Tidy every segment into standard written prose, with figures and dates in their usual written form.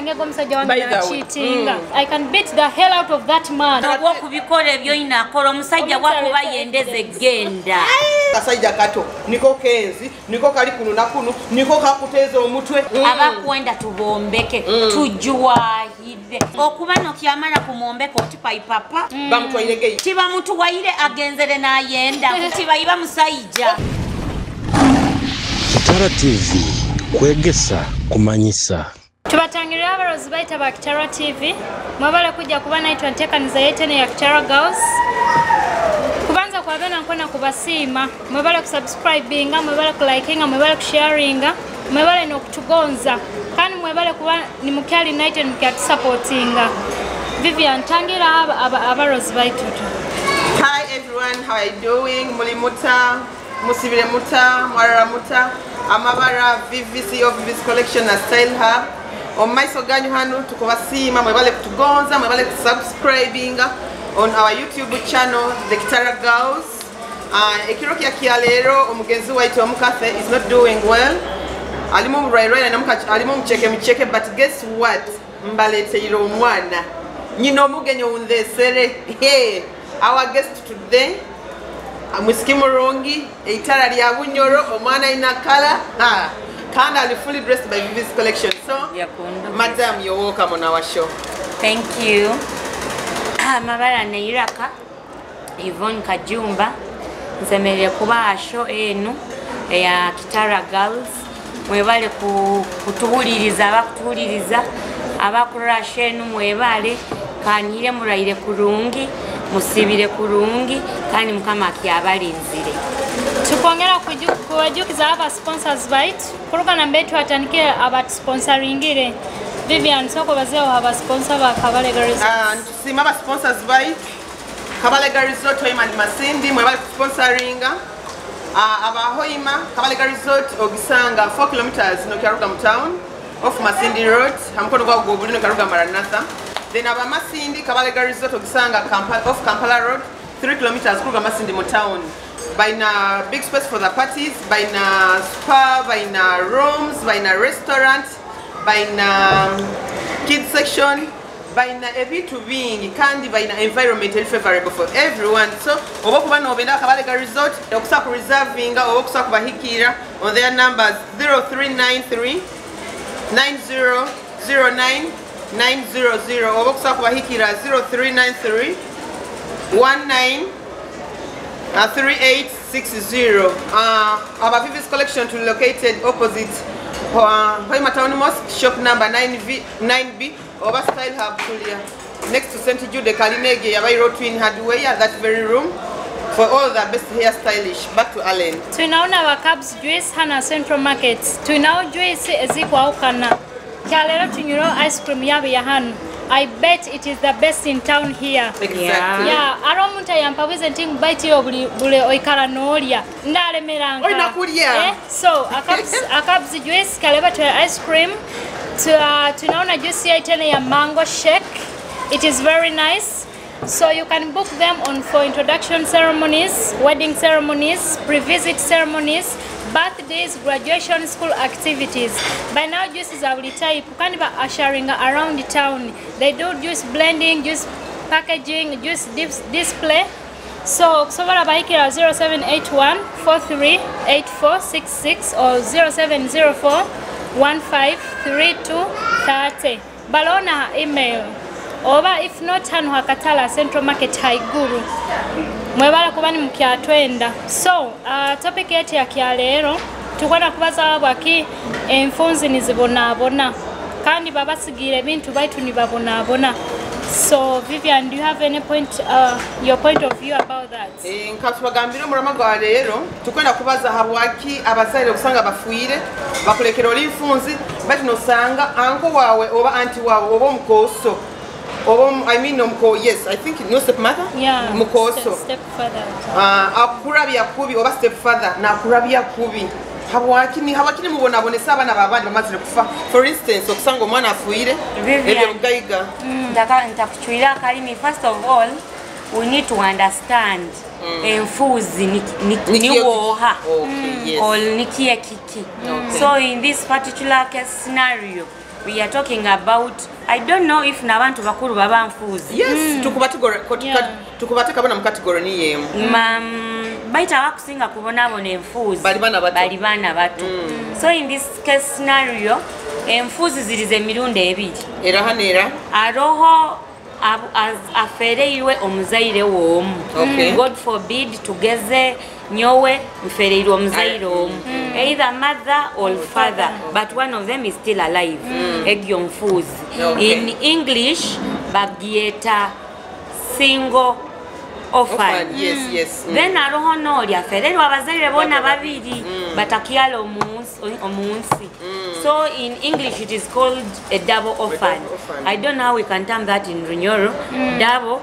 ngego musajja wange na cheating. I can beat the hell out of that man. Nagwo kubikola ebyo inakola omusajja gwakuba yendeze genda. Kasajja kato niko kenzi niko kali kuno nakunu niko kakuteza omutwe. Abakwenda tubombeke tujuwahide. Okuba nokyamala kumuombeka otipa ipapa. Bamutwairege. Tiba muntu waire agenzere na yenda. Tiba iba musajja. Kitara TV, Kwegesa, Kumanyisa. Tubatangirira abarozi baita ba Kitara TV. Mwabala kuja kuba naitwa ntekaniza yetene ya Kitara Girls. Kubanza kwa bena nkona kubasima. Mwabala kusubscribinga, mwabala kulikinga, mwabala kusharinga, mwabala nokutugonza. Kandi mwabala kuba ni mukyali United mukati supportinga. Vivian tangira abarozi baitu. Hi everyone, how are you doing? Mulimuta, musibire muta, mwarara muta. Amabara VVC of Vivis Collection na Style Hub. Omaiso ganyu hano tukubasima mwebale kutugonza mwebale kusubscribing on our YouTube channel The Kitara Girls. Ekiroki ya kialero omugenzi waitu omukathe is not doing well. Alimu mrairai na alimu mcheke but guess what? Mbalete ilo mwana. Nyino mugenyo undesere. Hey, our guest today Mwiskimu rongi, eitara liya bunyoro, omwana inakala. Kandi ali fully dressed by Vivis Collection. So, madam, you're welcome on our show. Thank you. Mabala neiraka, Yvonne Kajumba. Nsemelele kuba show enu ya Kitara Girls. Mwebale kutuhuliriza, abakurura shenu mwebale. Kanire muraire kurungi. Musibire kurungi kandi mukama kyabalinzire. Tukongera kuwajukiza aba sponsors bite kuruka na mbetu atanike aba sponsoringire. Vivian soko bazeo aba sponsor ba Kabalega Resort. Tusima aba sponsors bite Kabalega Resort hoima ndi Masindi mwebali sponsoringa. Aba hoima Kabalega Resort ogisanga 4 kilometers no Karuga town off Masindi Road hamkono kwa gobulino Karuga Maranatha. Then aba Masindi Kabalega Resort ogisanga off Kampala Road 3 kilometers kuruga Masindi mo town. By na big space for the parties, by na spa, by na rooms, by na restaurant, by na kids section, by na ebitu bingi kandi by na environment favorable for everyone. So obo kuba no benda Kabalega Resort okusa ku reservinga obo kusa ku bahikira on their numbers 0393 9009 900 obo kusa ku bahikira 0393 19 3860. Our Vivis Collection to located opposite Hoima Town Mosque, shop number 9B, over Style Hub Julia, next to St. Jude Kalinege, Yabai Road Twin Hardware, that very room for all the best hair stylish. Back to Allen. Tunaona our cabs juice hana Central Market. Tunao juice ezikwa ukana. Kalero tunyuro ice cream yabe ya hanu. I bet it is the best in town here. Exactly. Yeah. Aromunta yampa presenting bite yo bule oikara nolia. Ndale meranga. Oina kulia. So akabs juice kaleba to ice cream. Tunaona juice ya itene ya mango shake. It is very nice. So you can book them for introduction ceremonies, wedding ceremonies, pre-visit ceremonies, birthdays, graduation, school activities. By now juices are type kind of ushering around the town. They do juice blending, juice packaging, juice display. So Baikira 0781 438466 or 0704 153230. Balona email. Oba if not hano hakatala Central Market haiguru. Mwebala kubani mkiatwenda. So, topic yetu ya kialero tukwana kubaza wabaki Enfuzi nizibonabona. Kandi babasigire bintu baitu nibabonabona. So, Vivian, do you have any your point of view about that? Nkatubagambira murama gwa rero tukwenda kubaza habwaki abazaire kusanga bafuire bakulekera oli Enfuzi bati nosanga anko wawe oba anti wawe oba mukoso. I mean, yes, I think no stepmother. Yeah. Mukoso. Stepfather. Akurabia kubi oba stepfather na akurabia kubi. Habakini mubona bonesa abana babandi bamazire kufa. For instance, okusanga omwana afuire ebyo bugaiga. Ntakuchuira kalimi. First of all, we need to understand Enfuzi ni woha or nikia kiki. So in this particular case scenario, we are talking about, I don't know if nabantu bakuru baba Enfuzi. Yes, tukubate kabona mu category ni yemu. Baita bakusinga kubona bona Enfuzi. Bali bana bato. So in this case scenario, Enfuzi zirize emirundi ebiri. Era hanera. Aroho afereirwe omuzaire womu. God forbid tugeze nyowe mfereirwe omuzaire womu. Either mother or father, but one of them is still alive. Egyo Enfuzi. In English, bagieta single orphan. Yes. Then aroho noli afereirwe abazaire bona babiri batakiala omunsi. So in English it is called a double orphan. I don't know how we can term that in Runyoro. Double.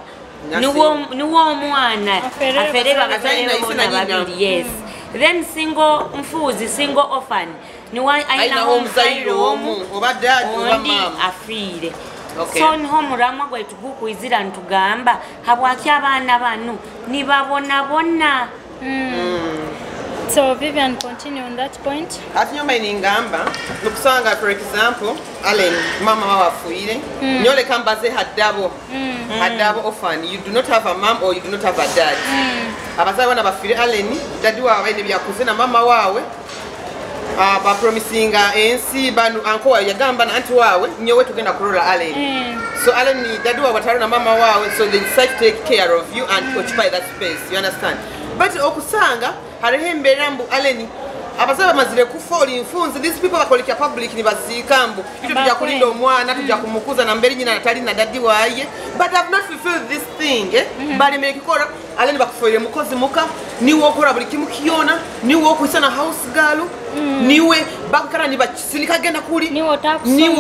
Nuwo mwana afereirwe abazaire bona babiri. Yes. Then single Enfuzi, single orphan. Niwa aina omuzaire omu oba dad oba mama afire. So niho muramwa gwetu gukwizira ntugamba habwaki abaana banu nibabona. So Vivian, continue on that point. Ati nyomba iningamba nukusanga, for example, Allen mama wafuire nyole kambaze hadabo orphan. You do not have a mom or you do not have a dad. Abazaye bana bafire Allen dadi wawe ne byakuze na mama wawe ba promisinga ensi banu anko wawe yagamba na anti wawe nyowe tugenda kurola Allen. So Allen ni dadi wawe bataro na mama wawe, so they decide to take care of you and occupy that space. You understand? But okusanga harehembera mbu Allen abazabe mazire kufoli Enfuzi. These people bakoleka public ni basikambu ito tujja kulinda omwana tujja kumukuza na mbere nyina natali na dadi waye, but have not fulfilled this thing. Bali mekikora Allen bakufoire mukozi muka niwo okora buli kimu kiona, niwo okwisana house girl, niwe bakara ni basilika genda kuli, niwo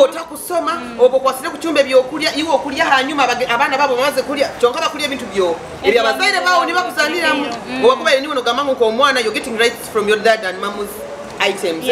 takusoma obo kwasire kuchumbe byokulya iwo okulya hanyuma abana babo bamaze kulya kyonka bakulya ebintu byo ebyo abazaire bawo ni bakuzanira mu obakuba niwo nogamangu ko omwana you're getting rights from your dad and mama's items.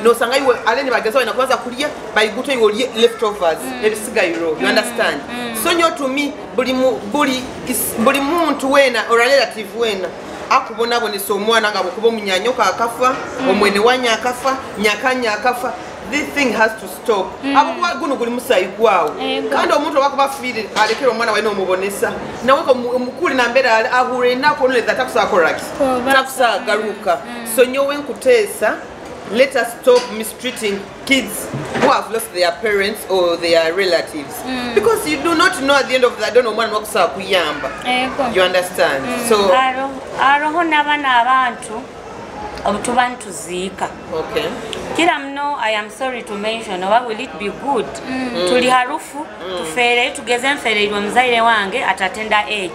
No sanga iwe Allen bageza ina kwanza kulya bayiguto iwo leftovers ebisigairo. You understand? So nyo to me buli muntu wena or relative wena akubona bonesa omwana ngabo kuba omunyanyoka akafa omwene wanya akafa nyakanya akafa. This thing has to stop. Abukuba guno guli musayi kwawo kandi omuntu wakuba fire alekera omwana waine omubonesa nawe ko mukuli na mbera ahure nako nole that takusa correct takusa garuka. So nyowe nkutesa, let us stop mistreating kids who have lost their parents or their relatives, because you do not know at the end of the day no one wakusa kuyamba. You understand? So aroho nabana abantu obutubantu zika. Okay. Kila mno, I am sorry to mention, or will it be good? Tuli harufu, tufere, tugeze mfereirwe mzaire wange atatenda age.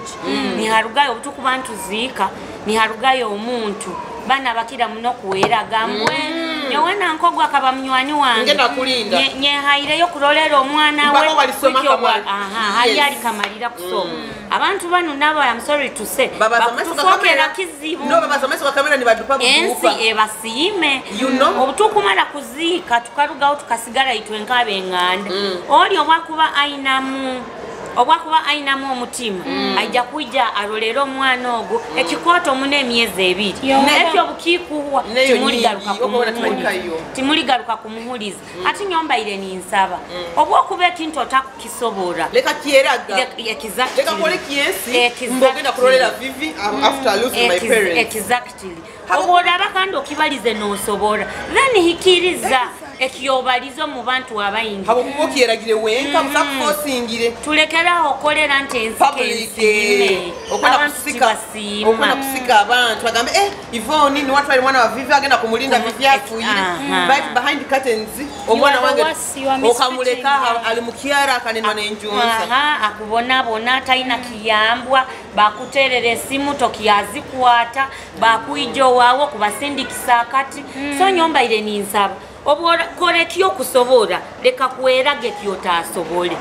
Ni harugayo obutukubantu zika, ni harugayo omuntu. Bana bakira mno kuwera gambwe. Nyowe nankogwa akaba mnywani wange. Ngenda kulinda. Nye haireyo kurolera omwana we. Baba walisoma kamali. Hali alikamalira kusoma. Abantu banu nabo, I am sorry to say. Bakutufokera kizibu. No, baba zamaiso kwa kamera ni badupa budupa. Ensi ebasiime. You know? Obutukumala kuzika tukarugawo tukasigala itwe nkabe enganda. Oli obwakuba ainamu omutima ajja kujja arolero omwana ogwo ekikoto mune emyezi ebiri ekyo bukikuwa timuligaruka kumuhuliza ati nyombaire ninsaba obwokuba ekintu otakukisobora leka kieraga leka kole kiensi mbogenda kurolera vivi after losing my parents. Exactly. Oboraba kandi okibalize nosobora then hikiriza ekiyobalizo mu bantu abayingi habo kubokieragire wenka musakuforcingire tulekeraho kolera nti ensi okwana kusika abantu bagambe Yvonne ni watu bali mwana wa Vivi agenda kumulinda Vivi afuire but behind curtains omwana wange okamuleka ali mukiara akanenwa n'enjonza akubona taina kiyambwa bakuterera esimu tokiyazikwata bakuijo wawo kubasindikisa kati so nyomba ile ninsaba obora korekyo kusobora leka kuerage kyotasobole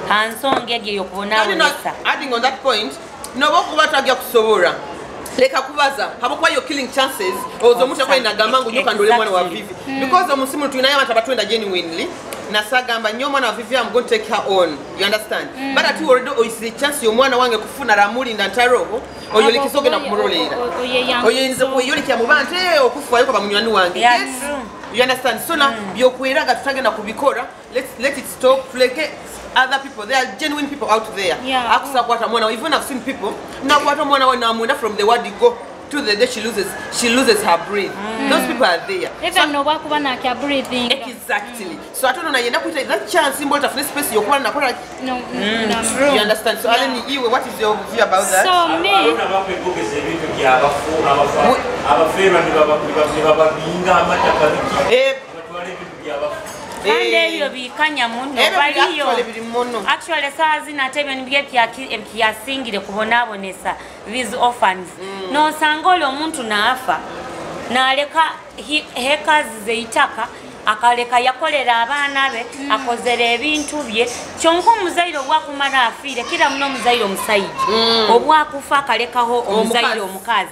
hansonge ge yokubona bonesa. Adding on that point no bokubatagya kusobora leka kubaza habokuba yo killing chances ozo mucha kwa ina gamangu nyoka ndole mwana wa Vivi because omusimu tuinaye abantu batwenda genuinely nasagamba nnyo omwana wa Vivi, I'm going to take her on, you understand? But ati already oyisire chance y'omwana wange kufuna ramulinda ntaroho oyolekeza ogenda kumulolera oyinza kuyolekera mu bantu okufayo kwa munywani wange. Yes, you understand? So now byokwera nga tutagenda kubikora, let it stop. Like other people, there are genuine people out there. Akusakwata mwana, even I've seen people nakwata mwana wa namwenda from the word go to the day she loses her breath. Those people are there. Even no wakuba na kya breathing. Exactly. So I don't know yenda kuita that chance symbol of space yokuba na kora. No. You understand? So Alan, you, what is your view about that? So me and ebyo bikanya muno baliyo actually saa zinatebyo nibye byasingire kubonabonesa these orphans nosanga oli omuntu naafa naleka hekazi zeitaka akaleka yakolera abaana be akozera ebintu bye kyonko omuzaire obwakumala afiire kira muno omuzaire omusayiji obwakufa akalekaho omuzaire omukazi.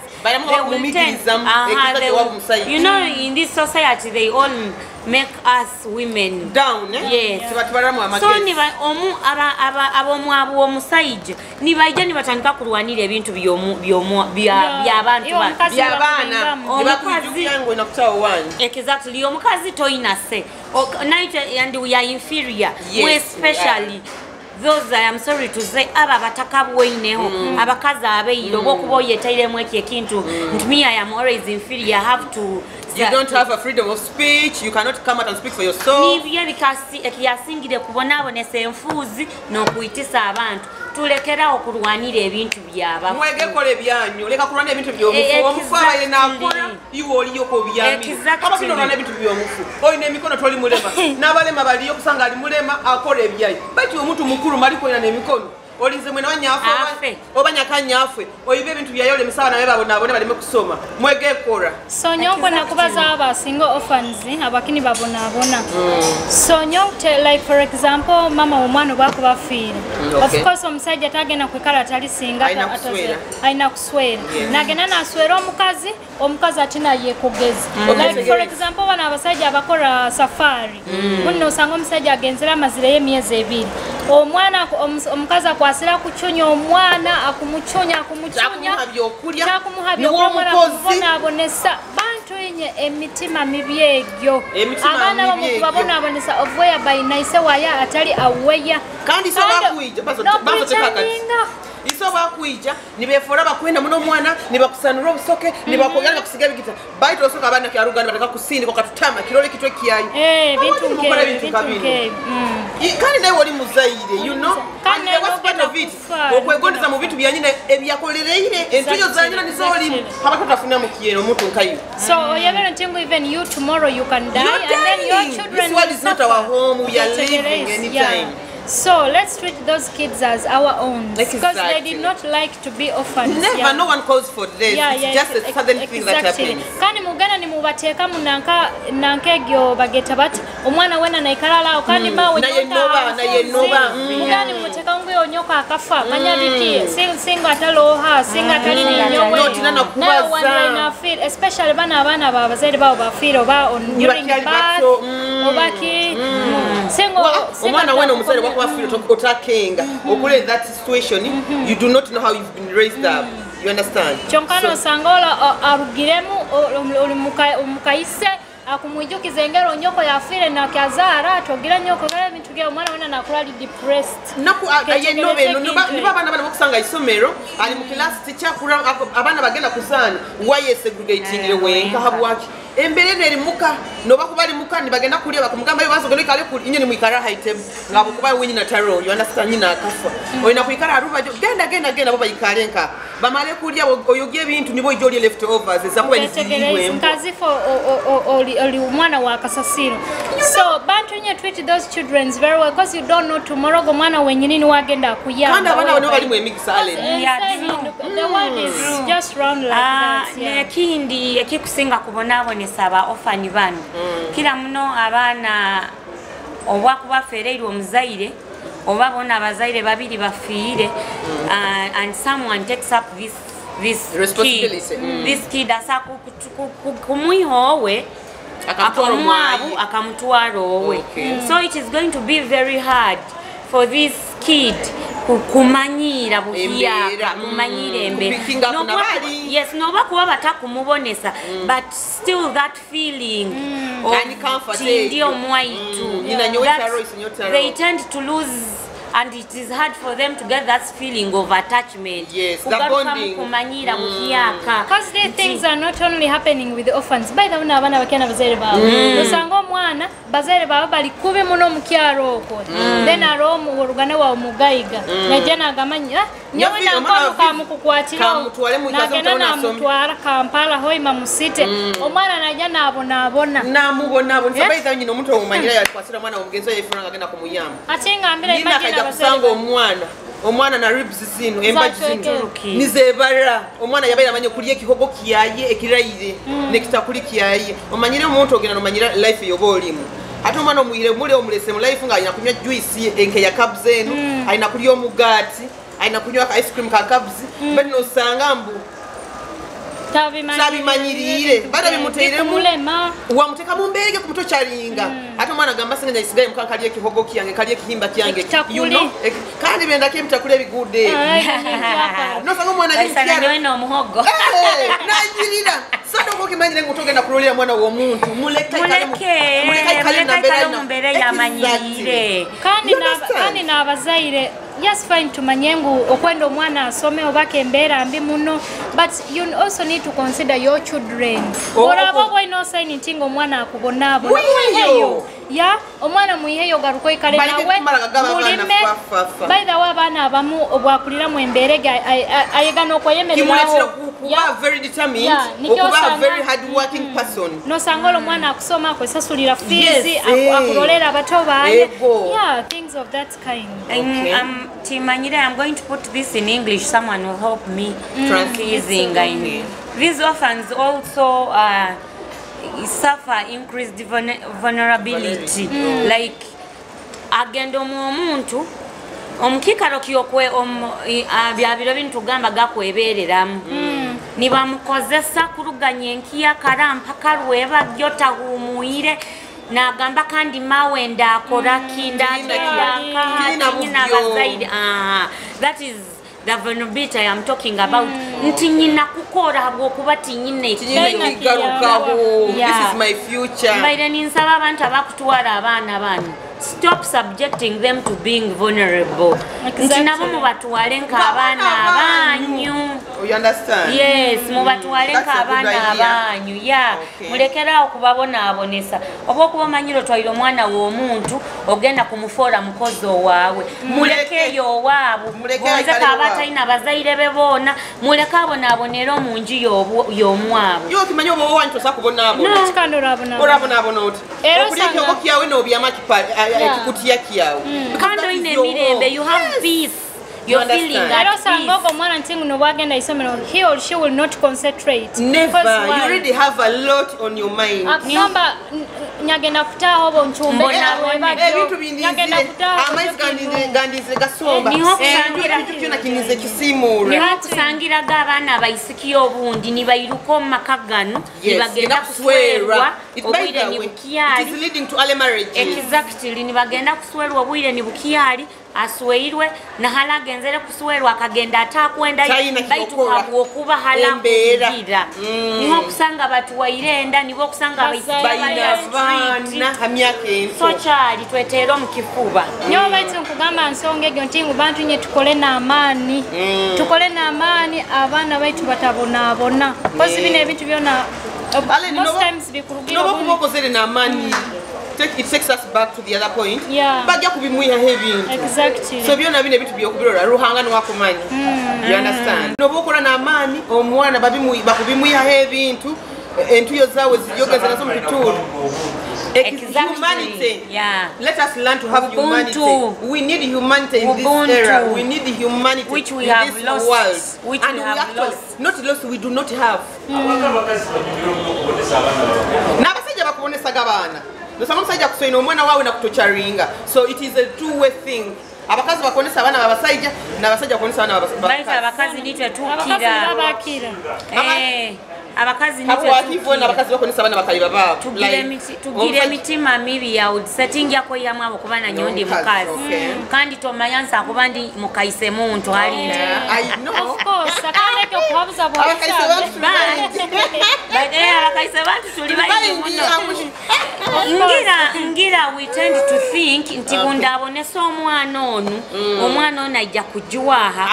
You know, in this society they all make us women down. Yes. So niba abomwabu omusayiji nibaija nibatandika kulwanira ebintu by'abantu by'abaana nibakujuki yangu inakutawo wange. Exactly. Omukazi toyina se and we are inferior. We especially those I am sorry to say aba batakabwoineho abakazi abeiro bokuboyetairemu ekintu me I am always inferior. I have to you don't have a freedom of speech, you cannot come out and speak for yourself. Nibye bikasi ekiyasingire kubonabonesa enfuzi n'okuyitisa abantu tulekera okulwanira ebintu byaba mwegekole byanyu leka kulwanira ebintu by'omufu omufu abaye nakola iwe oliyo ko byami abasino lwana ebintu by'omufu oyina emikono toli mulema n'abalema baliyo kusanga ali mulema akola ebyayi bati omuntu mukulu maliko ina n'emikono olinze mwe n'abanyaffe obanyakanyaffe oyibe ebintu byayole misawa nawe babona baleme kusoma mwegekora. So nyongo nakubaza abasinga orphans abakini babona. So nyonte like for example mama omwana bakuba feel of course omusajja tagenda kwekala tali singa aina kuswera nagenda naswera omukazi atina yekugeza like for example bana abasajja abakora safari muno osanga omusajja agenzera amazire y'emyezi 2 omwana omukazi akwasira kuchonya omwana akumuchonya kubonabonesa bantu yenye emitima mibi egyo abaana bamukubabonabonesa of whereby naise waya atali aweya kandi so bakuija iso bakuija nibefora bakwenda muno mwana nibakusanura obusoke nibakogana bakusiga bigita baito osoka abana kyarugana bataka kusindi kwa katutama kirole kitwe kiyayi bintu kabiri kandi nawe oli muzaire you know and the worst part of it okwegondeza mu bintu byanyina ebyakolereire entuyo zanyina nisoli abatafuna mu kiyero omuntu nkayo. So you're thinking even you tomorrow you can die and then your children. This world is not our home, we are living anytime. So let's treat those kids as our own because they did not like to be orphans. Never, no one calls for this. It's just a sudden thing that happens. Kandi mugana ni mubateka nankegyo bageta bati omwana wena naikalala kandi bawe na yenova mugani muteka nguyo nyoka akafa manya biki singa taloha singa tali nyowe no tinana kubaza feel especially bana babazaire bawo bafeel oba on during the birth obaki singo omwana wena omusere otakenga okule that situation you do not know how you've been raised up, you understand? Chonkano sangola arugiremu umukaise akumwijukiza engero nyoko yafire na kazara togira nyoko kale bintu bya omwana wena nakulali depressed naku ayenobe niba abana bakusanga isomero ali mu class teacher kura abana bagenda kusana waye segregating wenka habwaki embere neri muka noba kubali muka nibagenda kulya bakumugamba basogele kale ku inyeni mwikara haitem ngabo kuba winyi na taro you understand nyina akafa oyina kuikara aruba genda baba ikalenka bamale kulya oyoge bintu nibo ijoli leftovers ezakuba nisiwe nkazi for oli mwana wa kasasiro. So bantu nye treat those children very well because you don't know tomorrow go mwana wenyini wagenda kuyamba kandi abana bano bali mu emixale the world is just round like that. Nekindi ekikusinga kubonabonesa aba orphan bano kila muno abana obwakuba fereri omuzaire oba bona abazaire babiri bafiire and someone takes up this responsibility this kid asa kumwihowe akamwabu akamutwara owe. So it is going to be very hard for this kid kumanyira buhiyaka kumanyira embe. Yes, noba kuba batakumubonesa, but still that feeling of ndio mwaitu, they tend to lose. And it is hard for them to get that feeling of attachment. Yes, the bonding. Because these things are not only happening with the orphans. By the way, abana bakena bazaire bawe. Usanga omwana bazaire bawe bali kubi muno mukyaro okwo. Then aromu orugana wa omugaiga. Najana agamanya nyowe nankolo kamukukwatira. Nagenda namutwara Kampala hoima musite. Omwana najana abona. Namubona. By the way, nyino omuntu omanyira yakwasira mwana omugenzi yefuna ngagenda kumuyamba. Atinga ambira imagine kusanga omwana na ribs zino embaji zino nizebara omwana yabaira amanye kuliye kihogo kiyaye ekirayire nekita kuli kiyaye omanyire omuntu ogena nomanyira life yobolimu ate omwana omuyire mule omulese mu life nga ayina kunywa juice enke ya cabs eno ayina kuliyo omugati ayina kunywa ice cream ka cabs but no sanga mbu Sabi manyirire bada bimuteire mulema wamuteka mumbege kumuto charinga ate mwana gamba singa isigaye mukaka kaliye kihogo kiyange kaliye kihimba kiyange you know kandi benda kimtakule bigude no sanga mwana yinkyara no muhogo najirira sado ko kimanyire ngutogenda kulolera mwana wo muntu muleke kale na mbere ya manyirire kandi na abazaire. Yes, fine to manyengu okwendo mwana asome obake mbera mbi muno, but you also need to consider your children. Ora babo ino sign ntingo mwana akubonabo. Ya omwana muyiheyo garuko ikale nawe mulime. By the way bana abamu obwakulira mu emberege ayegana okweyemereraho. Yeah, very determined. Okuba very hard working person. No sangolo mwana akusoma kwesasulira fees akurolera abato baye. Yeah, things of that kind. Timanyire, I'm going to put this in English. Someone will help me translating. These orphans also suffer increased vulnerability. Like agendo mumuntu omukikaro kiyokwe byabiro bintu gamba gakwebereramu nibamukozesa kuruganya enkiya karampa karweba gyotahumuire na gamba kandi mawenda akora kinda that is the vulnerability I am talking about. Ntinyina kukora habwo kuba tinyine kigarukaho. This is my future. Mbaire ninsaba abantu abakutwara abana banu. Stop subjecting them to being vulnerable. Ntinabo mubatwale nk'abana abanyu. You understand? Yes, mubatwale nk'abana abanyu. Yeah. Mulekera okubabona abonesa. Obo kuba manyiro twaliro mwana w'omuntu ogenda kumufora mukozo wawe. Mulekeyo wabu. Bonze kabatayina bazaire bebona. Muleka abona abonera omunju y'omwabu. Yo kimanyo obo wantu sakubona abo. No kandora abona. Orabona abona oti. Okuleke okukyawe no byamaki ekikutia kiyawe. Kando ine mirembe, you have peace. You're feeling at peace. He or she will not concentrate. Never. You already have a lot on your mind. It is leading to early marriages. Exactly. Asweirwe na hala genzere kuswerwa akagenda atakwenda baitu okuba hala kugira niho kusanga batu wairenda nibo kusanga bayina hamyake so chali twetero mukifuba nyo baitu nkugamba nsonge gyo ntingu bantu nye tukole na amani abana baitu batabona kozi bine ebintu byona most times bikurugira no kubokozere na amani. It takes us back to the other point. Yeah. Bajja kubimwiha heavy. Exactly. So byona bine bitu byokubirora ruhanga no wakumanyi. You understand? No bokola na amani omwana bakubimwiha heavy into entuyo zawe zijogeza nazo mutulu. Exactly. Humanity. Yeah. Let us learn to have humanity. We need humanity in this era. We need humanity which we have this lost. World. Which and we have lost. Not lost, we do not have. Nabasajja bakubonesa gabana. Nosamusajja kusoina omwana wawe na kutocharinga. So it is a two-way thing. Abakazi bakonesa abana babasajja na abasajja bakonesa abana babakazi. Abakazi nitwe tukira. abakazi abakazi bakonesa abana bakaliba babo tugire emitima mibi yawe settingyako yamu abo kuba nanyo ndi mukazi kandi tomayansa kuba ndi mukayise muntu ali abakayise bantu tuli bayingi muno ngira we tend to think nti bunda abonesa omwana ono ajja kujuwaha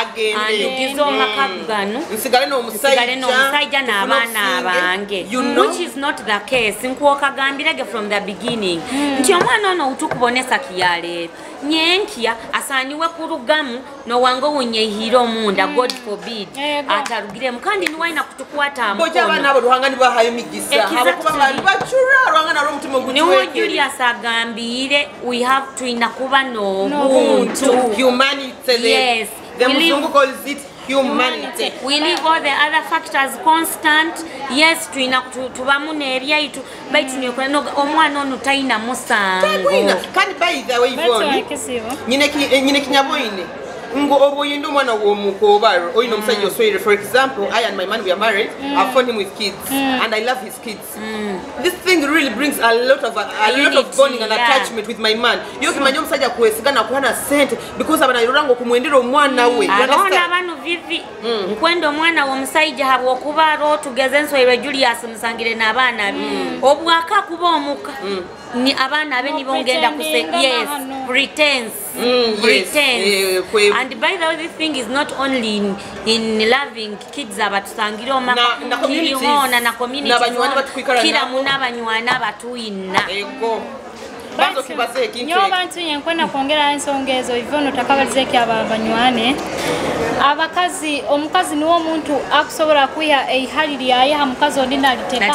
andugiza omakagano nsigale n'omusajja n'abaana abange which is not the case nkwokagambirege from the beginning nti omwana ono utukubonesa kiyaleero nyenkya asaaniwe ku lugamu nowange wunyehira omunda god forbid atarugiremu kandi niwaina kutukwata niwo Julius agambire we have to inakuba n'obuntu yes humanity. We leave all the other factors constant. Yes, tubamu n'erya itu baitu nyokwano omwana ono taina musango. Kandi by the way nyine kinyaboine ngo oboyindo mwana wo mukobaro oyino musajja oswere. For example, I and my man, we are married. I found him with kids and I love his kids. This thing really brings a lot of bonding and attachment with my man. Yo kimanyo musajja kwesigana kuhana sente because abana irorango kumwendera omwana we. Abana banu vivi nkwendo omwana wo musajja habo okubaro tugeze nswere Julius musangire n'abaana obwaka kuba omuka ni abana abe nibongenda kuse yes pretense and by the way this thing is not only in loving kids abatusangire omaka na community kila munabanywana batuyina nyo bantu yenkwenda kwongera ensonga ezo ivono takabalizeke abanywane abakazi omukazi niwo omuntu akusobola kwiha eihaliri yayeha mukazi ondina aliteka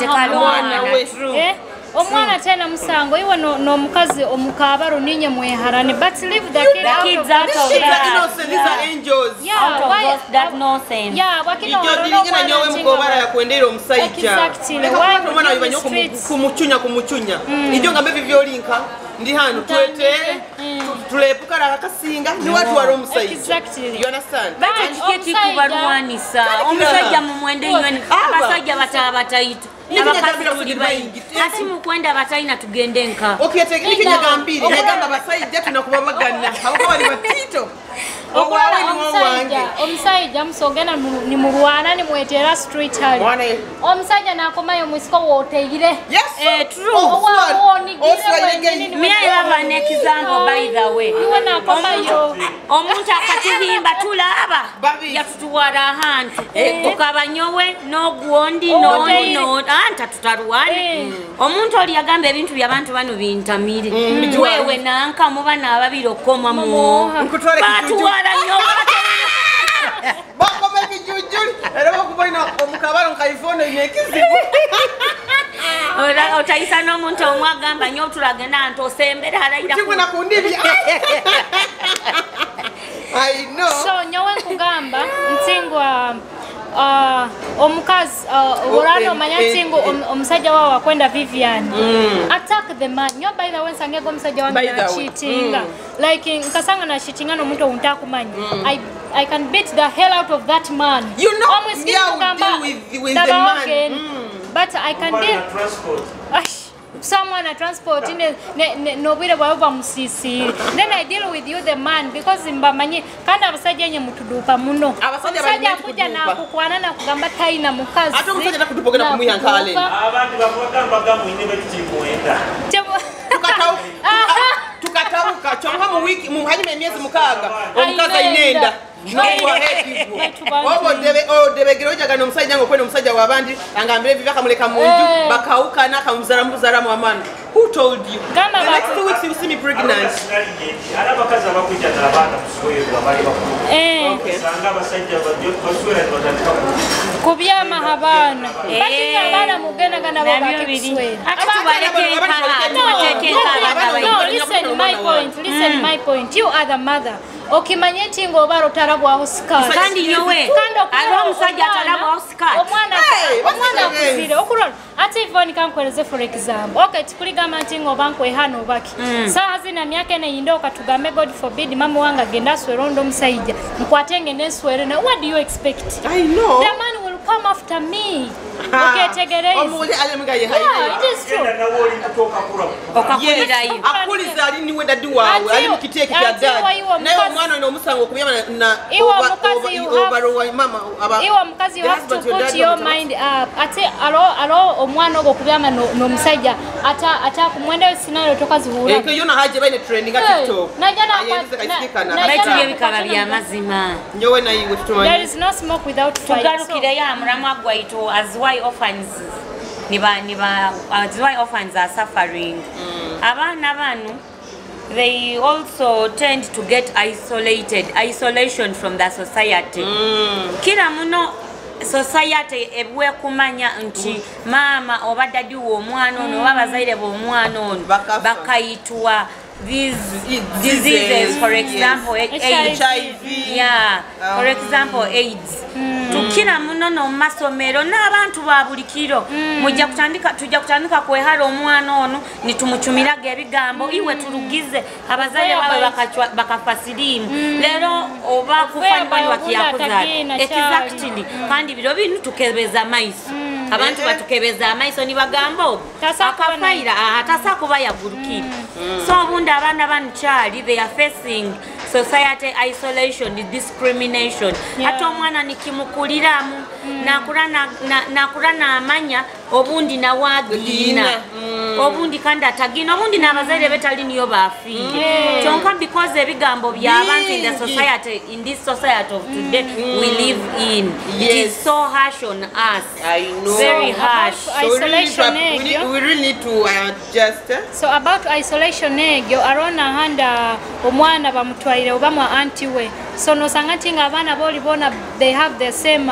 omwana tena musango iwe no mukazi omukabaro ninye mweharane but leave the kids out of that. These are angels. That nonsense. Yeah, wakino nyingine nyowe mukobara ya kwendera omusajja. Exactly. Omwana wibanyo kumuchunya. Ijo ngambe bivyolinka ndi hano twete tulepukara akasinga ni watu waro omusajja. Exactly. You understand? Kiti kubarwanisa omusajja mumwende nyweni abasajja batabatayitu. Ati mukwenda bataina tugende nka. Okay, tekniki nyagambiri nyagamba basajja tunakubamagana. Abo bali batito. Omusajja musogena ni murwana ni mwetera street hali. Omusajja nakomayo musiko wotegire. Yes. True. Me I have an example by the way. Iwe nakomayo. Omuntu akatihimba tulaba. Yatutuwara ahantu. Tukabanyowe no gwondi no anta tutaruwane. Omuntu oli yagamba ebintu by'abantu bano bintamire. Wewe nanka muba nababiri okoma mu. Batuwara nyoba. Bako baby jujuli. Era bakubaina omukabalo nkaifono inekizibu. Otaisa n'omuntu omwagamba nyo tulagenda ntosembera halaira. Chikuna kundibi. I know. So nyowe nkugamba ntingwa omukazi orano manyatingo omusajja wawe akwenda Vivian attack the man. Nyo by the way sangego omusajja wange na cheating like nkasanga na cheating no muntu untakumanya I can beat the hell out of that man. You know almost deal with the man. But I can deal someone a transport in no bwire bwa musisi. Then I deal with you the man because mbamanyi kandi abasajja nye mutuduka muno. Abasajja kuja na kukwana na kugamba taina mukazi. Ate omusajja nakutupogera kumuyanka ale. Abantu bakugamba mwine bakitikwenda. Tukatauka chonga mu wiki mu hanyuma emyezi mukaga omukazi inenda. No obo debegero jagano omusajja ngo kwenda omusajja wabandi angambire biva kamuleka munju bakauka na kamuzara muzara mu amana. Who told you? The next 2 weeks you see me pregnant. Arabakazi abakuja n'abaana kusoyerwa bali bakuru. Sanga basajja baswera batandika kubyama habana. Bati abana mugenda gana babakiswe. Listen my point. You are the mother. Okimanyeti ngo baro tarabwa hoskar. Kandi nyowe. Aro musajja tarabwa hoskar. Omwana kuzire okurona. Ati Ivoni kankweleze for example. Okay, tukuligama ntingo bankwe hano baki. Saa zina myaka ene yindoka tugambe God forbid mama wanga genda swerondo musajja. Mkwatenge neswere na what do you expect? I know. The man will come after me. Okay, tegereza. Omuli alimuga ye hayi. Yeah, it is true. Okakulirayo. Akuliza ali niwe dadi wawe ali mukiteeke kya dadi. Naye omwana ono omusango okubya na overall mama aba. Iwa mukazi you have to put your mind up. Ate alo omwana ogo kubyama no musajja ata kumwenda scenario tokazi hura. Eke yona haje baine trending ga TikTok. Baitu byebikaba bya mazima. Nyowe na iwe tumanyi. There is no smoke without fire. Tugarukire ya muramu gwaito as why orphans as why orphans are suffering. Abana banu they also tend to get isolation from the society. Kila muno society ebwe kumanya nti mama oba dadi wo mwana ono oba bazaire bo mwana ono bakaitwa these diseases, for example, HIV, yeah, for example, AIDS. Tukira muno no masomero n'abantu ba bulikiro mujja kutandika kwehara omwana ono nitumuchumirage ebigambo iwe turugize abazaire bawe bakafasirimu lero oba kufanya wakiyakuza exactly kandi biro bintu tukebeza maiso abantu batukebeza amaiso ni bagambo akafaira atasa kuba yagurukira so obunda abana banchali they are facing society isolation, discrimination. Ate omwana nikimukuliramu nakurana amanya obundi na wagina obundi kandi atagina obundi nabazaire betali niyo bafiire kyonka because ebigambo by'abantu in this society of today we live in it is so harsh on us. I know. Very harsh. So we really need to adjust. So about isolation egyo arona handa omwana bamutwaire obama auntie we so no sangatinga abana boli bona they have the same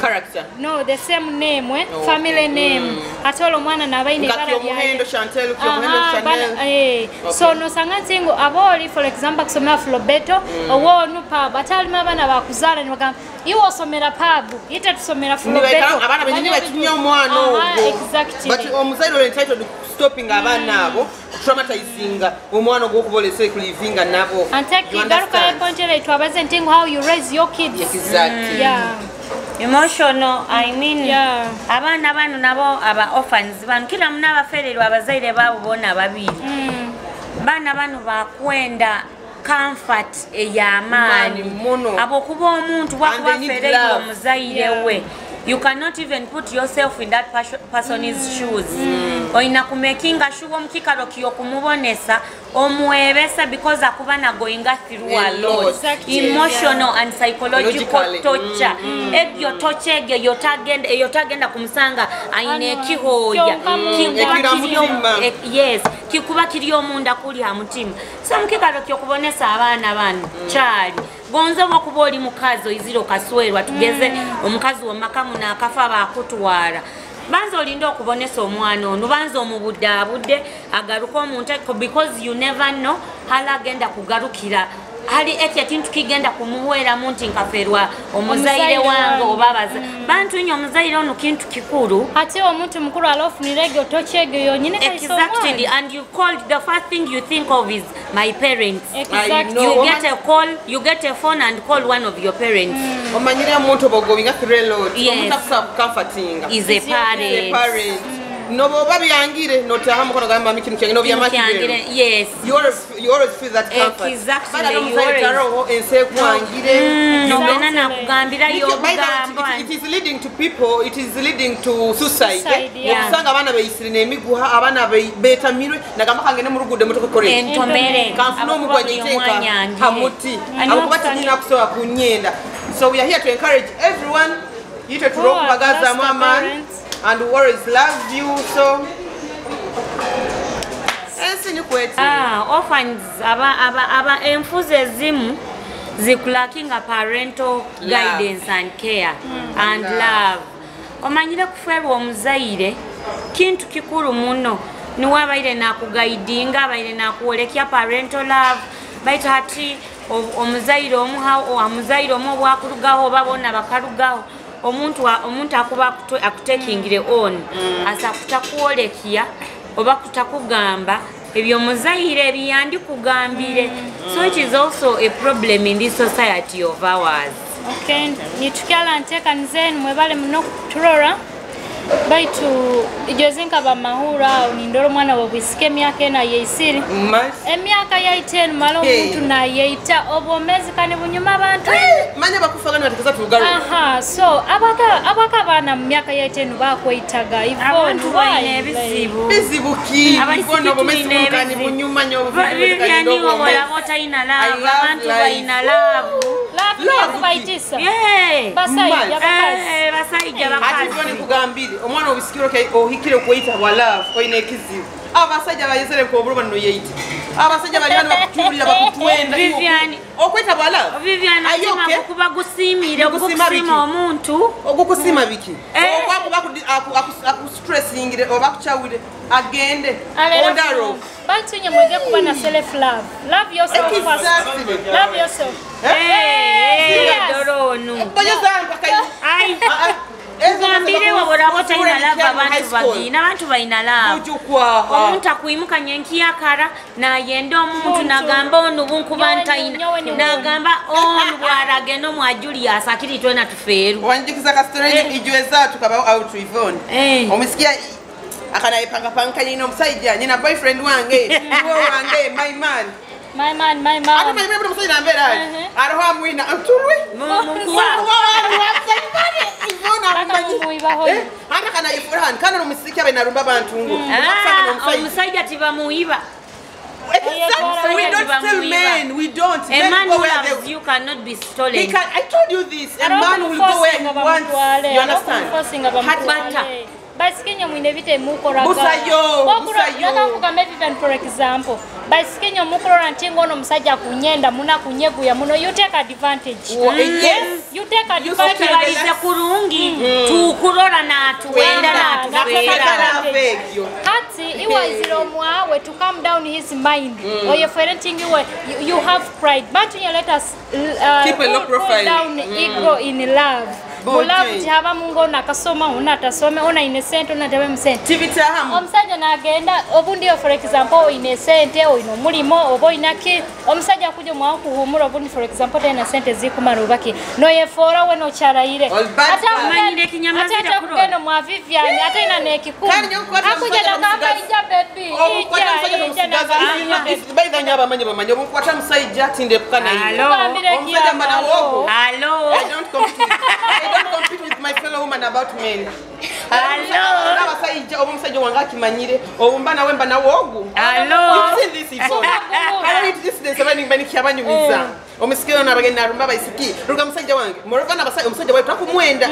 character. No, the same name family name atolo mwana nabaine bara ya muhendo Chantel Chanel so no sangatingo aboli for example kusomera Flobeto owo nupa batali abana bakuzala ni bagamba iwo somera pabu ite tusomera Flobeto abana benyi bakinya omwana ogwo exactly but omuzairo entitled stopping abana abo traumatizing omwana ogwo kubolese kulivinga nabo antaki garuka eponjere twabaze ntingo how you raise your kids exactly emotional I mean abana banu nabo aba orphans banu kila muna bafererwa abazaire babo bona babiri bana banu bakwenda comfort eyamani abo kuba omuntu wakubafererwa omuzaire we. You cannot even put yourself in that person's shoes. Oina kumekinga shugo mkikaro kiyo kumubonesa omwebesa because akubana going through a lot. Emotional and psychological torture. Ebyo torture yotagenda kumsanga aine kihoya. Yes, kikuba kiriyo munda kuli hamutima. So mkikaro kiyo kubonesa abana banu chali. Gonza wakuboli mukazo iziro kaswerwa tugeze omukazi wa makamu na akafa bakutwara banzo lindo okubonesa omwana ono banzo omubudde agaruka omuntu because you never know hala genda kugarukira hali eti kintu kigenda kumuwera muntu nkaferwa omuzaire wange obabaza bantu nyo omuzaire ono kintu kikuru ate omuntu mukuru alofu ni regio tochege yonyine kaiso exactly and you called the first thing you think of is my parents. Exactly. You get a call, you get a phone and call one of your parents. Omanyire omuntu bogobinga kirelo omuntu comforting is a parent. No baby angire no tahamu kono gamba miki mkenge no byamashire yes you always feel that comfort exactly you always ense kwangire no na kugambira yo bugamba it is leading to people it is leading to suicide usanga abana bayisire nemiguha abana betamirwe nagamba kangene mu rugude muto kokore entomere kamfuno mugwanye iteka hamuti akubati nyina kusoa kunyenda so we are here to encourage everyone you to rock bagaza mama and worries love you so orphans aba Enfuzi ezimu zikulakinga parental guidance and care and love omanyire kuferwa omuzaire kintu kikuru muno niwe abaire nakugaidinga abaire nakuolekya parental love baita hati omuzaire omuzaire omu bwakurugaho babona bakarugaho omuntu akuba akutekingire on asa kutakuolekya oba kutakugamba ebyo muzaire byandi kugambire so it is also a problem in this society of ours. Okay, nitukala nteka nzen mwebale muno turora baitu ijozinka bamahura nindoro mwana wabisike emyaka ena yeisiri emyaka ya 10 malo muntu na yeita obomezi kane bunyuma abantu manya bakufagana batekeza tugaru so abaka bana mu myaka ya 10 bakweitaga abantu bayine bizibuki ivono obomezi kane bunyuma nyo yani wobola bota ina love abantu bayina love baitisa basayija bakazi ati kugambire omwana obisikiro ke ohikire kuita wa love oyine ekizibu abasajja bayezere ko oburuba no yeita abasajja bali bano bakutulira bakutwenda Vivian okwita wa love Vivian atema kukuba gusimire okusima omuntu ogukusima biki aku stressingire obakuchawire agende ondaro bantunye mwege kuba na self love yourself first love yourself doronu bayozanga kai Ngambire wabora bota ina lava abantu bagina abantu baina lava omuntu akuimuka nyenki yakara na yendo omuntu nagamba onu bunkubanta ina nagamba onu bwarage no mwa Julius akiri twena tuferu wanjikiza ka story ijweza tukaba out Yvonne omisikia akana ipanga panga nyina omusajja nyina boyfriend wange wange my man ati my man omusajja nambera aroho amwina antulwe munkuwa hana kana ifurahan kana omusiki abenarumba bantungo omusajja tibamuiba we don't steal men. We don't. A man who loves you cannot be stolen. I told you this. A man will go where he wants. You understand? Basikenyo mwinevite mukoraga. Busayo. Nakakugamba even for example. Basikenyo mukora ntingono musajja kunyenda muna kunyeguya muno you take advantage. Yes. You take advantage. Baliza kurungi. Tukurora na tuenda na tufera. Hati iwa iziro mwawe to calm down his mind. Or you're parenting you have pride. But you let us keep a low profile. Down ego in love. Love jaba mungo nakasoma unatasome una innocent unatabe msent. Tivita hamu. Omusajja nagenda obundi for example innocent o ino mulimo obo inaki omusajja kuje mwa kuhumura obundi for example ta innocent zikumara ubaki no yefora we no charaire ata manyire kinyama zita kuro ata mwa Vivian ata ina nekikuru akuja nakaka ija baby ija baida nyaba manye obukwata musajja tinde kukana hiyo omusajja mbana wogo hello I don't compete with my fellow women about men. Hello. Abasajja omusajja wanga kimanyire obumbana wemba na wogu. Hello. You see this before. I need this day running bani kyabanyumiza. Omusikiro nabagenda narumba bayisiki. Ruga musajja wange. Morova nabasajja omusajja wetu akumwenda.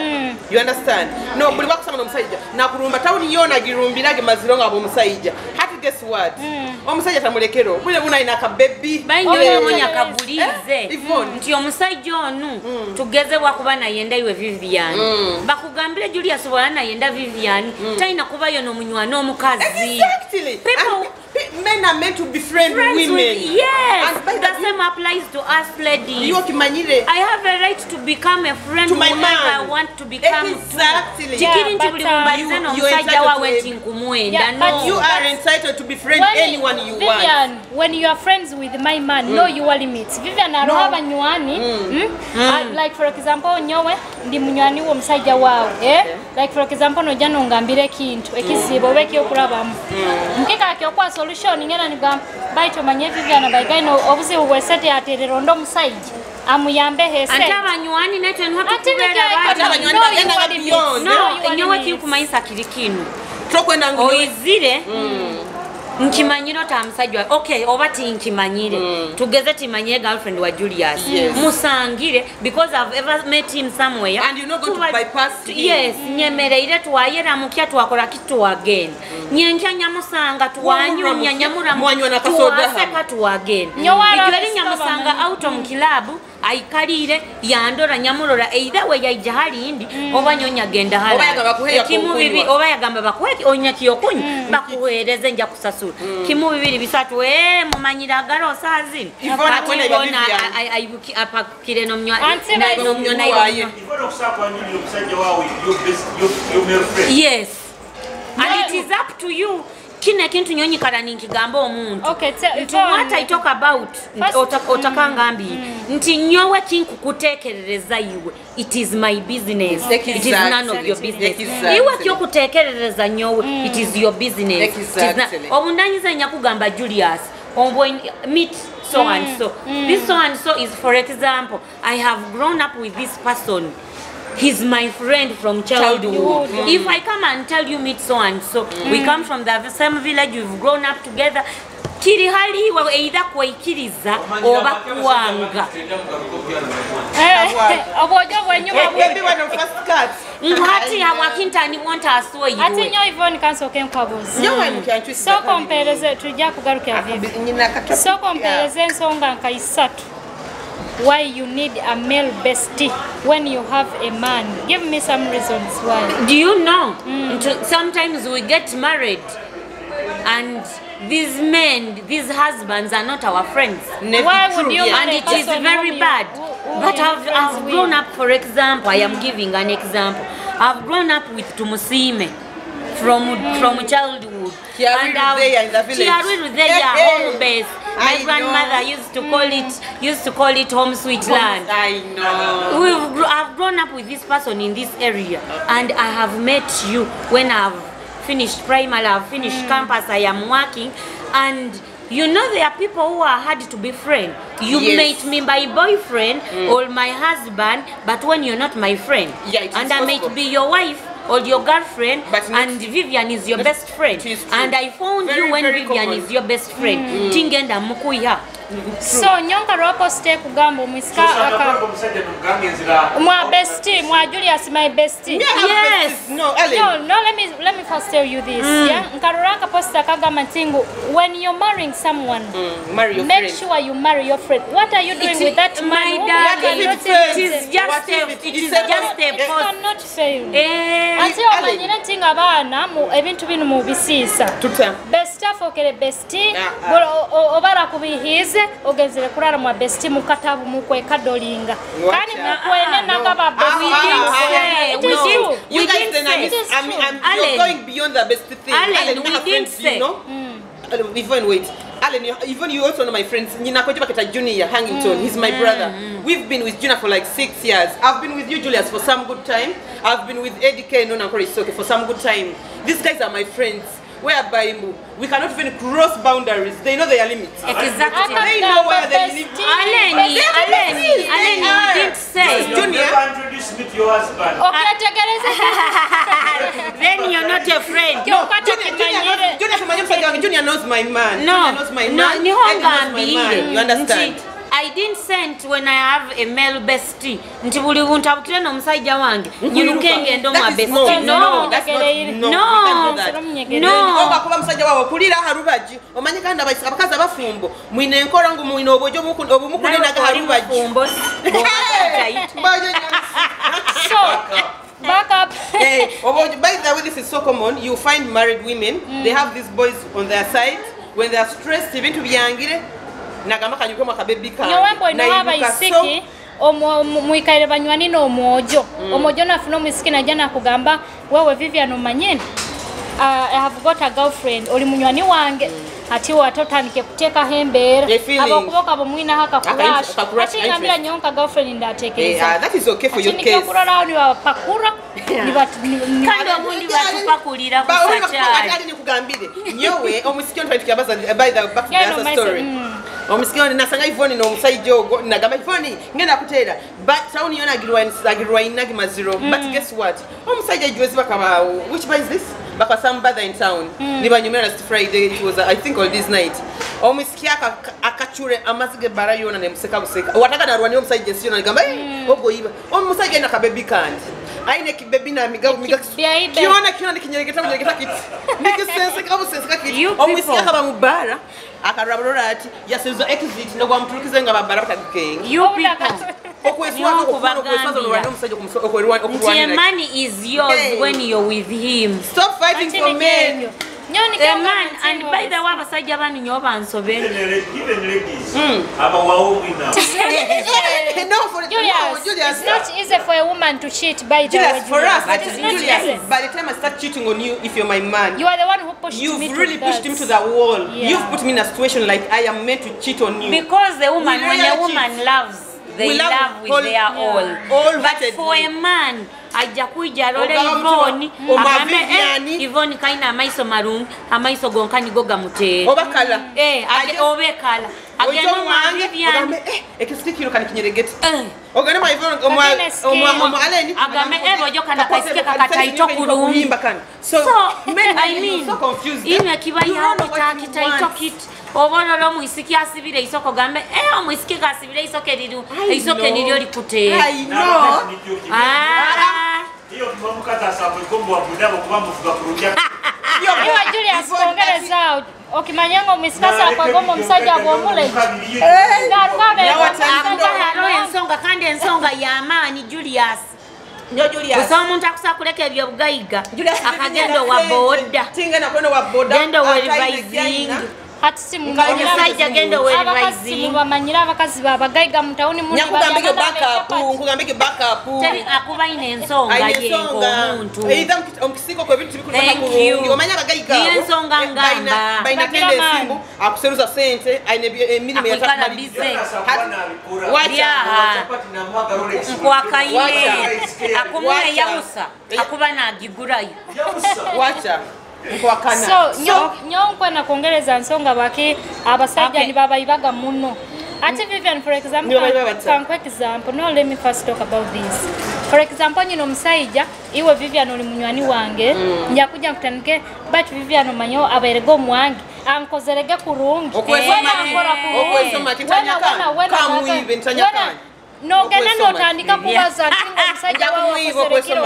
You understand? No buli bakusama omusajja nakurumba town yona girumbirage mazironga abo omusajja. Hati guess what? Omusajja tamulekero. Bule buna ina ka baby. Bainyo yonya kabulize. Nti omusajja onu tugeze wakuba na yenda iwe Vivian. Bakugambire Julius bwana yenda Vivian. Taina kuba yono munywa no mukazi. Exactly. Men are meant to befriend women. Yes. And the same applies to us ladies. I have a right to become a friend to my man. I want to become. Exactly. No. You are entitled to befriend anyone you Vivian, want. when you are friends with my man, know your limits. Vivian, I don't have a nyuani. Like for example, nyowe ndi munywani wo musajja wawe. Like for example, no jano ngambire kintu ekisibo beki okulabamu. Nkeka kyokwa solution ngena nigamba baito manye Vivian baigano obuzi ubwesete aterero ndo musajja. Amuyambe hese. Anta banywani nete nwa tukubera bati. Anta banywani bagenda beyond. No, nyowe kiri Kumanyisa kiri kinu. Tokwenda ngulu. Oizire. Nkimanyiro ta musajja. Okay, obati nkimanyire. Tugeze timanyire girlfriend wa Julius. Musangire because I've ever met him somewhere. And you're not going to bypass him. Yes, nyemereire twayera mukya twakora kitu again. Nyenja nyamusanga twanyonya nyamura mwanywa na kasoda. Twaseka tu again. Igweri nyamusanga out of club aikalire yandora nyamurora either we yaija hali indi oba nyonya genda hala. Kimu bibi oba yagamba bakuweki onya kiyokunya bakuhereze nja kusasula. Kimu bibiri bisatu mumanyira garo sazi. Ivona kwenda ibona aibuki apa kire no mnywa no mnywa na Ivona kusakwa nini musajja wawe your male friend. Yes. And it is up to you. kine kintu nyonyi kala ninkigamba omuntu. Okay, what I talk about otakangambi nti nyowe kinkukutekerereza iwe. It is my business. It is none of your business. Iwe kyokutekerereza nyowe, it is your business. Obundanyiza nyakugamba Julius. Meet so and so. This so and so is, for example, I have grown up with this person. He's my friend from childhood. If I come and tell you meet so and so, we come from the same village, we've grown up together. Kiri hali wa either kwaikiriza oba kuwanga. Obojo bwenyu Maybe one of first cuts. Ngati hawakinta ni want aswo yiwe. ati nyo Yvonne kanso kenkwabuzi. So kompereze tujja kugaruka vivi. So kompereze ensonga nka isatu. Why you need a male bestie when you have a man? Give me some reasons why. Do you know? Sometimes we get married and these men, these husbands are not our friends. Why would you And it is very bad. But I've grown up, for example, I am giving an example. I've grown up with Tumusime from childhood. And home base. My grandmother used to call it home sweet land. I know. I've grown up with this person in this area, and I have met you when I've finished primary, I've finished campus, I am working, and you know there are people who are hard to befriend. You made me my boyfriend or my husband, but when you're not my friend, and I might be your wife or your girlfriend, and Vivian is your best friend, and I found you when Vivian is your best friend. Tingenda mukuya. So nyonga ropo stay kugambo mwiska aka mwa bestie, mwa Julius my bestie. Yes. No, let me first tell you this. Yeah, nkaruraka posta kagama tingu, when you're marrying someone, make sure you marry your friend. What are you doing with that man? It is just a post. Cannot fail. Ati omanyina tinga bana mu ebintu binu mu bisisa. Bestie fokere bestie, obara kubihize ogezere kurara mu bestie mu katabu mu kweka dolinga. Kani mukwene nagaba you guys you're going beyond the best thing. Alan, we didn't say. Even wait. Alan, even you also know my friends. Junior Hangington, he's my brother. We've been with Junior for like 6 years. I've been with you, Julius, for some good time. I've been with Eddie K and Nona Korisoke for some good time. These guys are my friends. Whereby we cannot even cross boundaries. They know their limits. Exactly. They know where they live. Alan, we didn't say. Junior, introduce me to your husband. Then you're not a friend. Junior knows my man. No, Junior knows my man. You understand? I didn't send when I have a male bestie. Nti buli buntabukire no musajja wange. Nyirukenge ndo ma bestie. No, that's no. Oba kuba musajja wawe kulira harubaji. Omanye kandi abakazi abafumbo. Mwine enkora ngo mwine obojo obumukulira ga harubaji. So back up. By the way, this is so common. You find married women, they have these boys on their side. When they are stressed, even to be angry, nagamba kanyuko makabebi ka. Nyowembo inawaba isiki. Mwikaire banywani no omojo. Omojo nafuno mwisiki na jana kugamba wewe Vivian omanyeni. I have got a girlfriend. Oli munywani wange. Ati watotanike kuteka hembera. Abakuboka abomwina haka kurash. Ati ngambira nyonka girlfriend ndatekereza. That is okay for your case. Ati nikurara ni wapakura. Kandi omundi batupakulira kusacha. Ati nikugambire. Nyowe omusikyo ntwaitukiabaza by the back to the story. Omusikyo nasanga Yvonne no musajja ogo nagamba Yvonne ngenda kutera. But town yona agirwa inagi maziro. But guess what? Omusajja juwezi bakaba which buys this? Baka some brother in town. Nibanyumira last Friday. It was I think all this night. Omusikya akachure amazige barayona ne museka buseka. Wataka na rwani omusajja sio nagamba ogo iba. Omusajja na kabebi kandi. Aine kibebi na miga kiona nikinyereketa kiti. Nikisense kabusense kiti. Omusikya kaba mubara akarabura ati yasezwa exit ndo kwa mturukize nga babara bakagenge. You people. The money is yours when you're with him. Stop fighting for men. The man, and by the way, abasajja banu nyo bansobere. Even ladies. Aba wawo wina. No, for Julius, it's not easy for a woman to cheat by the way. Julius, for us, But it's not easy. by the time I start cheating on you, if you're my man, You are the one who pushed you've me really to pushed that. him to the wall. Yeah. You've put me in a situation like I am meant to cheat on you. Because the woman, We when really a woman loves, they We love love with all- their yeah. all. But Wholeheartedly. for a man, ajja kuija lole Ogawa Yvonne, Oma agambe, Viviani. Yvonne kalina amaiso marungi, amaiso gonka nigo gamuteera. Oba kala. Obe kala. Agenda Oma Viviani. Ekisikiro kani kinyeregeti. Eh. Ogane ma Yvonne omwa aleni. Agambe ebo kana kaisike kakataito kurungi. So men I mean, so confused. ime kiba yawe takitaito kit. Obololo muisiki asibire isoko gambe muisiki kasibire isoke liru isoke nilyo likuteera. I know. Hiyo kimamukaza sababu kombo wa budabo kuba mufuga kurunja. Iwa Julius kongereza okimanyanga omusikasa akwagomo omusajja agwomule. Ensonga kandi ensonga y'amaanyi Julius. Nyo Julius. Kusa omuntu akusakuleka ebyo bugayiga akagenda wa boda. Tingena kwenda wa boda. Genda wa revising. Hati simu Omusajja genda wa revising. bamanyira abakazi babagayiga mu tawuni mu Nyakugambike backup. Teri akuba ine ensonga yengo omuntu. Either omukisiko kwa bintu bikulu Thank you. omanya bagayiga. Niyo ensonga ngamba. Baina tende simu akuseruza sente aine emirimu ya Akikala bize. Nkwakaine akumule yamusa akuba nagigurayo. Wacha nkwakana. So nyonkwe na kongereza nsonga baki abasajja ni babayibaga muno. Ati Vivian, for example, quick example. No, let me first talk about this. For example, nyino musajja iwe Vivian oli munywani wange njakuja kutanike but Vivian omanyo aberego mwange ankozerege kurungi. Okwesoma kitanyaka kamuibe ntanyaka. No genda notandika kubaza ntingo musajja wawe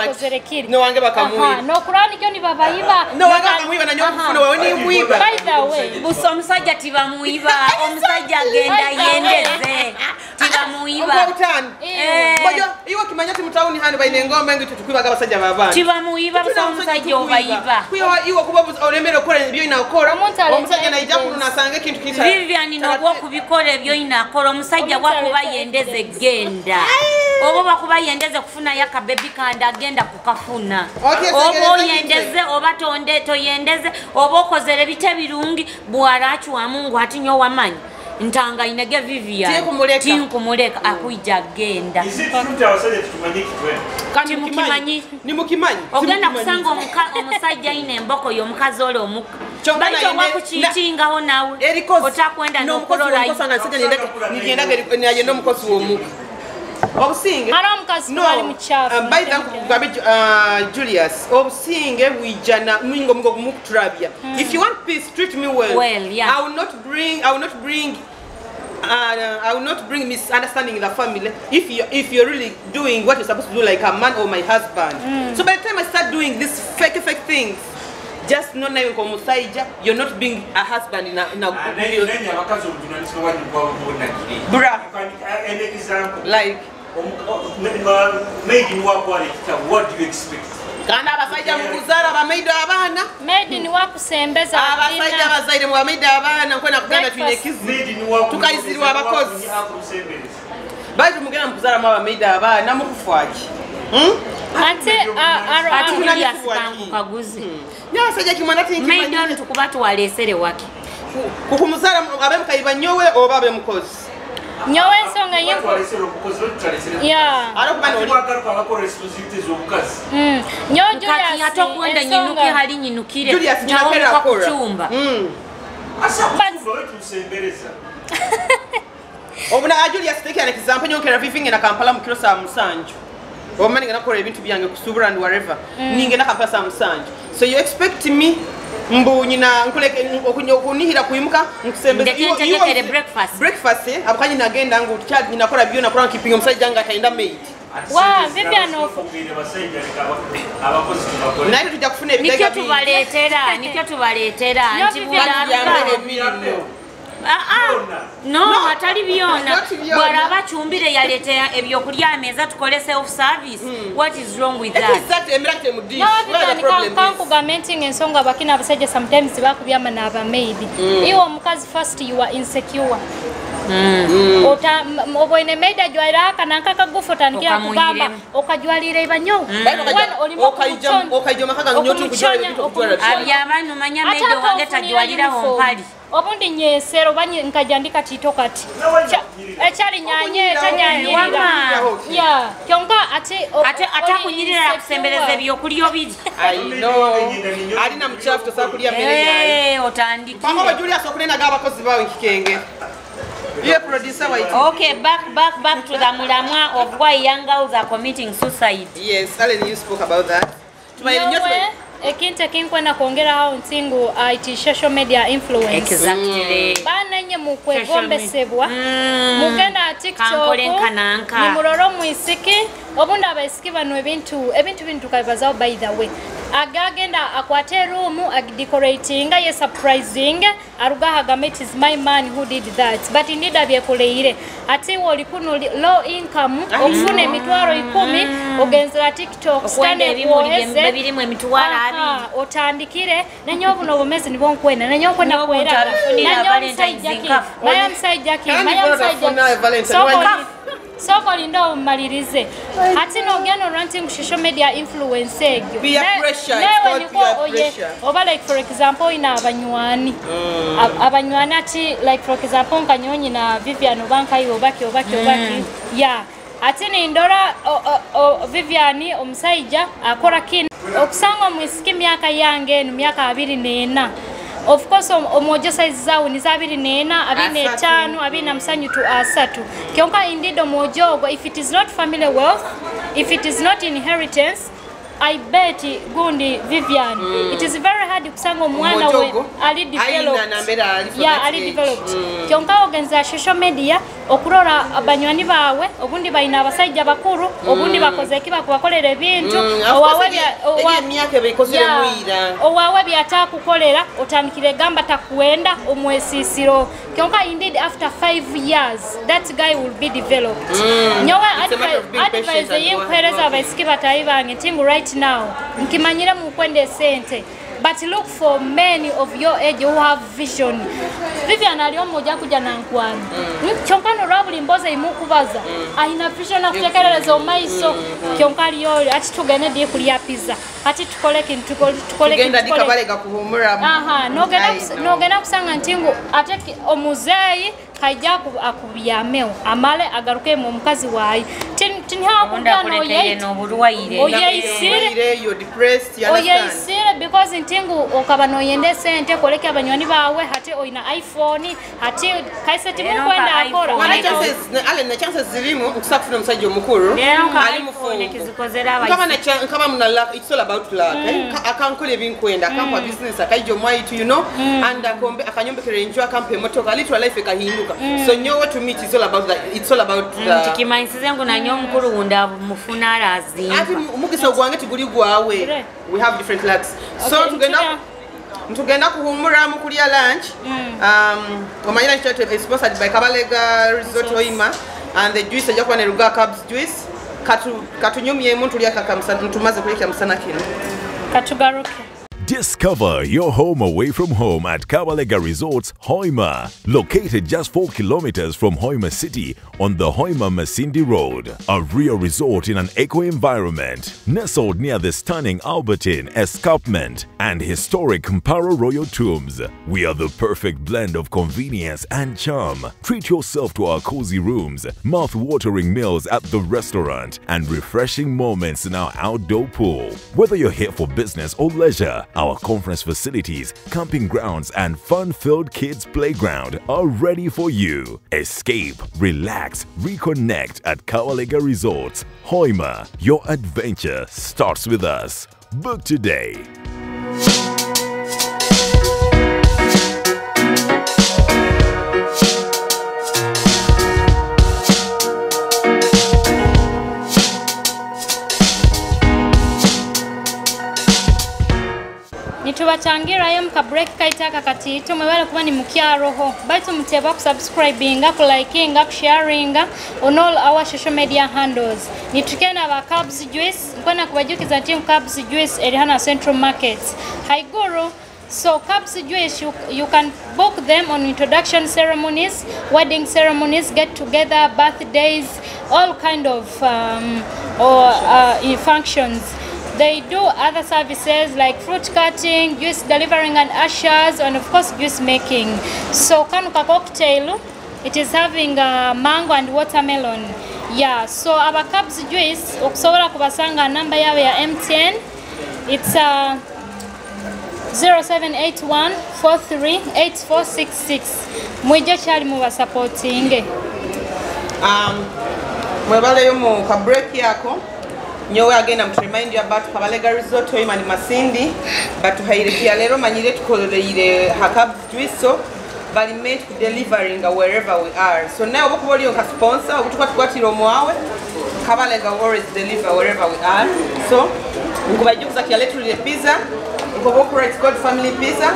okozerekire. No wange bakamuiba. No kurani kyo ni babayiba. No wange bakamuiba na nyokufuna wawe ni muiba. By the way, buso omusajja tibamuiba omusajja agenda yendeze tibamuiba Bojo iwo kimanya ti mutawuni hano baine ngombe ngi tutukwibaga abasajja babana. tibamuiba buso omusajja obayiba Kuyo iwo kuba olemere okora ebyo inakora omusajja naija kuluna asange kintu kitala. Vivian nogwo kubikola ebyo inakola omusajja gwakuba yendeze genda obo bakuba yendeze kufuna yaka baby kanda agenda kukafuna obo yendeze oba tonde toyendeze obo kozere bite birungi bwarachu wa Mungu hatinyo wamanyi ntanga inege Vivian tinkumuleka akuija genda Kandi mukimanyi ni mukimanyi ogenda kusanga omusajja ine emboko yomukazi ole omuka baito wakuchitingaho nawe otakwenda nokolola nigenda ngenda omukozi womuka obusinge by the Julius obusinge wijana mwingo mugo mukutrabya if you want peace treat me well yeah. I will not bring misunderstanding in the family if you're really doing what you're supposed to do like a man or my husband. So by the time I start doing these fake things, just not knowing komusaija, you're not being a husband in a bra. Like what do you expect? Kanda abasajja mukuzara bamaida abana made ni wakusembeza abasajja bazaire mu bamaida abana kwena kugenda tunekizi tukayizirwa abakozi baje mugenda mukuzara mu bamaida abana mukufwaji ati Julius kaguzi nyasajja kimwana tinki maidon tukubatu walesere wake kukumuzara abemukayiba nyowe oba abemukozi nyowe ensonga yeko nyo Julius atokwenda nyinuki hali nyinukire Julius nyakera akora obuna Julius take an example nyokera vivinge na Kampala mu kilo sa musanju omani ngana kora ebintu byange kusubura and whatever ninge na Kampala sa musanju so you expect me mbu nyina nkuleke okunihira kuimuka nkusembeza iyo breakfast abakanye nagenda ngo child nyina kora byo nakora keeping omusajja nga tainda maid wa Vivian ofu nayo tujja kufuna ebigaga nikyo tubaleetera nti no atali byona bwalaba chumbire yaletea ebyokulya ameza tukole self service what is wrong with that exactly emirate mu dish kanku commenting ensonga bakina abasajja sometimes bakubyama na aba maid iwo mukazi first you are insecure ota oboine meida jwaira kana kakagufu tanikira kugamba okajwalira ibanyo okajoma kaka nyoto kujwalira abyamanu manya meida wange tajwalira hompali obundi nyesero banye nkajandika tito kati echali nyanye tanyanyira ya kyonka ate kunyirira kusembeleza byo kuliyo bidi I know alina mchafu tosakulia mbele otandiki pamwe Julius okunena gabakozi bawe kikenge yeah producer white okay back to the mulamwa of why young girls are committing suicide. Yes, Alan, you spoke about that. Ekinte kinkwenda kuongera hao ntingu IT social media influence. Exactly. Bana nye mukwegombesebwa. Mugenda TikTok. Ni muroro muisiki. Obunda abaisiki banu ebintu kabibazaho by the way. Agagenda akwate room agdecorating ye surprising aruga hagame it is my man who did that but indeed abyekoleire ati woli kuno low income ofune emitwaro 10 ogenzera TikTok stane kuoheze birimwe emitwaro abiri otandikire nanyo buno bomezi nibo nkwena nanyo kwenda kwera nanyo mside jackie soko lindo malirize hati no gano ranting social media influence egyo be a pressure over like for example ina abanywani ati like for example nkanyonyi na Vivian Obanka yo baki yeah ati ni ndora Vivian omusaija akora kin okusanga mwisiki myaka yange ni myaka 24 of course omojo size zawo ni za 24 25 27 to 3 kyonka indeed omojo if it is not family wealth if it is not inheritance I bet gundi Vivian it is very hard kusanga mwana we ali developed kyonka ogenza social media okurora abanywani bawe obundi baina abasajja bakuru obundi bakoze kiba kubakolera ebintu owawe byata kukolera otandikire gamba takuenda omwesisiro kyonka indeed after 5 years that guy will be developed nyowe advise yinkweleza abaisiki batayi bange tingu right now nkimanyira mu kwende sente but look for many of your age who have vision. Vivian aliyo moja kuja na nkwani kyonkano rabuli mboze imukubaza aina vision akutekereza omaiso kyonkali yoli ati tugene die kulia pizza ati tukole kintu tukole genda dikabalega kuhumura nogena kusanga ntingu ate omuzeyi kaija akubiyameo amale agaruke mu mukazi wayi tin ha kugano oyeisire you depressed oyeisire because ntingu okabano yende sente koleke abanywani bawe hati oina iPhone hati kaiseti mu kwenda akora ale chances zilimu ukusafuna msaji omukuru ali mufone kizikozera abayi kama muna luck it's all about luck akankole binkwenda akampa business akaijo mwaitu you know and akombe akanyombe enjoy akampe motoka literally life ekahinduka so nyowe to meet is all about that it's all about tikimanyize yangu na nyo mukuru unda mufuna arazi ati mugisa ogwange tiguli gwawe we have different lucks so tugenda kuhumura mu kulia lunch omanyira chat is sponsored by Kabalega Resort Hoima and the juice ajja kwana ruga cubs juice katunyumye muntu lya kakamsana tumaze kuleka msana kino katugaruke. Discover your home away from home at Kabalega Resorts, Hoima. Located just 4 kilometers from Hoima City on the Hoima-Masindi Road. A real resort in an eco-environment. Nestled near the stunning Albertine Escarpment and historic Mparo Royal Tombs. We are the perfect blend of convenience and charm. Treat yourself to our cozy rooms, mouth-watering meals at the restaurant, and refreshing moments in our outdoor pool. Whether you're here for business or leisure, our conference facilities, camping grounds, and fun-filled kids' playground are ready for you. Escape, relax, reconnect at Kabalega Resorts. Hoima, your adventure starts with us. Book today. Nitubachangira yo mukabreak kaitaka kati tumewala kuba ni mukia roho baitu mteba kusubscribinga kulikinga kusharinga on all our social media handles nitukena ba Cubs Juice nkona kubajukiza team Cubs Juice Elihana Central Market haiguru So cups juice, you can book them on introduction ceremonies, wedding ceremonies, get together, birthdays, all kind of functions. They do other services like fruit cutting, juice delivering and ushers, and of course juice making. So Kanuka cocktail, it is having mango and watermelon. Yeah, so our cups juice, okusobola kubasanga number yawe ya MTN. It's 0781438466. Mwijja chali muba supporting. Mwebaleyo mu ka break yako. Nyowe again I'm to remind you about Kabalega Resort Hoima ni Masindi. But hairikia lero manyire tukoleire hakab juice bali made delivering wherever we are. So now bokuboli on ka sponsor okutuka tukwatiro mwawe. Kabalega always deliver wherever we are. So ngubajuza kialetu ile pizza. It's called family pizza.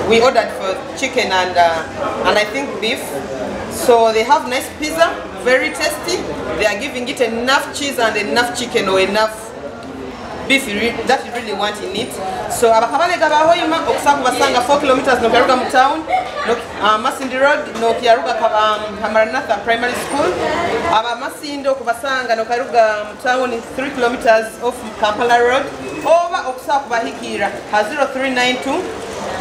We ordered for chicken and I think beef. So they have nice pizza, very tasty. They are giving it enough cheese and enough chicken or enough beef that you really want in it. So abakabalega bahoima okusaku basanga 4 kilometers no Kiaruga mu town, no Masindi Road no Kiaruga Hamaranatha Primary School. Aba Masindo kubasanga no Kiaruga mu town is 3 kilometers off Kampala Road. Over okusaku bahikira ha 0392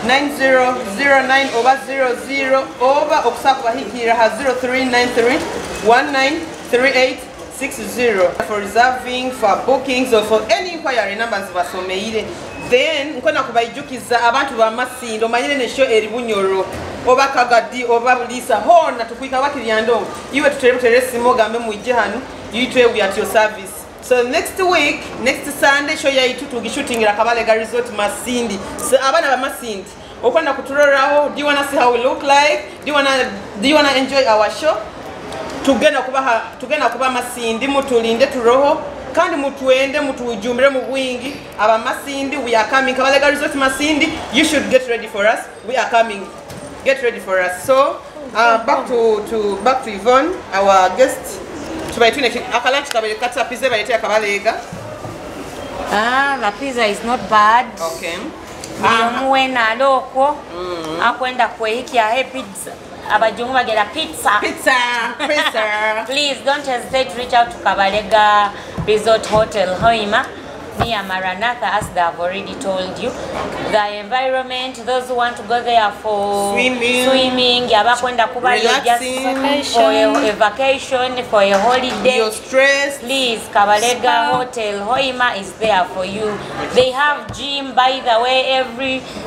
9009 over 00 over okusaku bahikira ha 0393 193860 for reserving, for bookings or for any inquiry numbers basomeire. Then nkona kubayijukiza abantu ba Masindo manyire ne show eri Bunyoro oba Kagadi oba Bulisa hona tukwika bakiryando iwe tuterebutere simo gambe muije hanu yitwe we at your service. So next week, next Sunday show ya itu tugishutingira Kabalega Resort Masindi. So abana ba Masindi okwenda kuturoraho. Do you wanna see how we look like? Do you wanna enjoy our show? Tugenda kuba Masindi mutulinde turoho kandi mutuende mutujumire mu bwingi. Aba Masindi we are coming. Kabalega Resort Masindi, you should get ready for us. We are coming. Get ready for us. So back to Yvonne, our guest. The pizza is not bad. Okay. Mwena loko akwenda kwehikia pizza. Abajungu bagera pizza. Please don't hesitate to reach out to Kabalega Resort Hotel Hoima near Maranatha, as they have already told you. The environment, those who want to go there for swimming, relaxing, for a vacation, for a holiday, you're stressed, please, Kabalega Hotel Hoima is there for you. They have gym, by the way,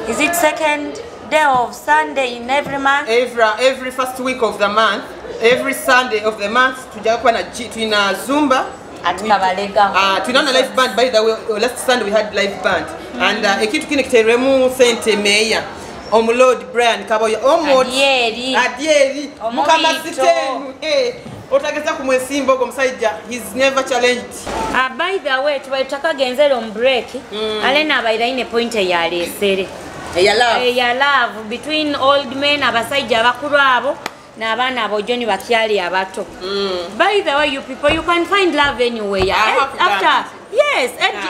is it second day of Sunday in every month? Every first week of the month, every Sunday of the month, tuna Zumba. At Kabalega. Tuna live band, by the way, last Sunday we had live band. And ekitu kine kiteremu sente meya. Omulord Brian Kaboya. Adieri. Mukamasitenu. Otageza kumwesimbo gomusajja. He's never challenged. By the way, twetaka genzero break. Alena abairaine point ya lesere. Ya love between old men abasajja abakuru abo. Nabana abojoni bakyali abato. By the way, you people, you can find love anywhere.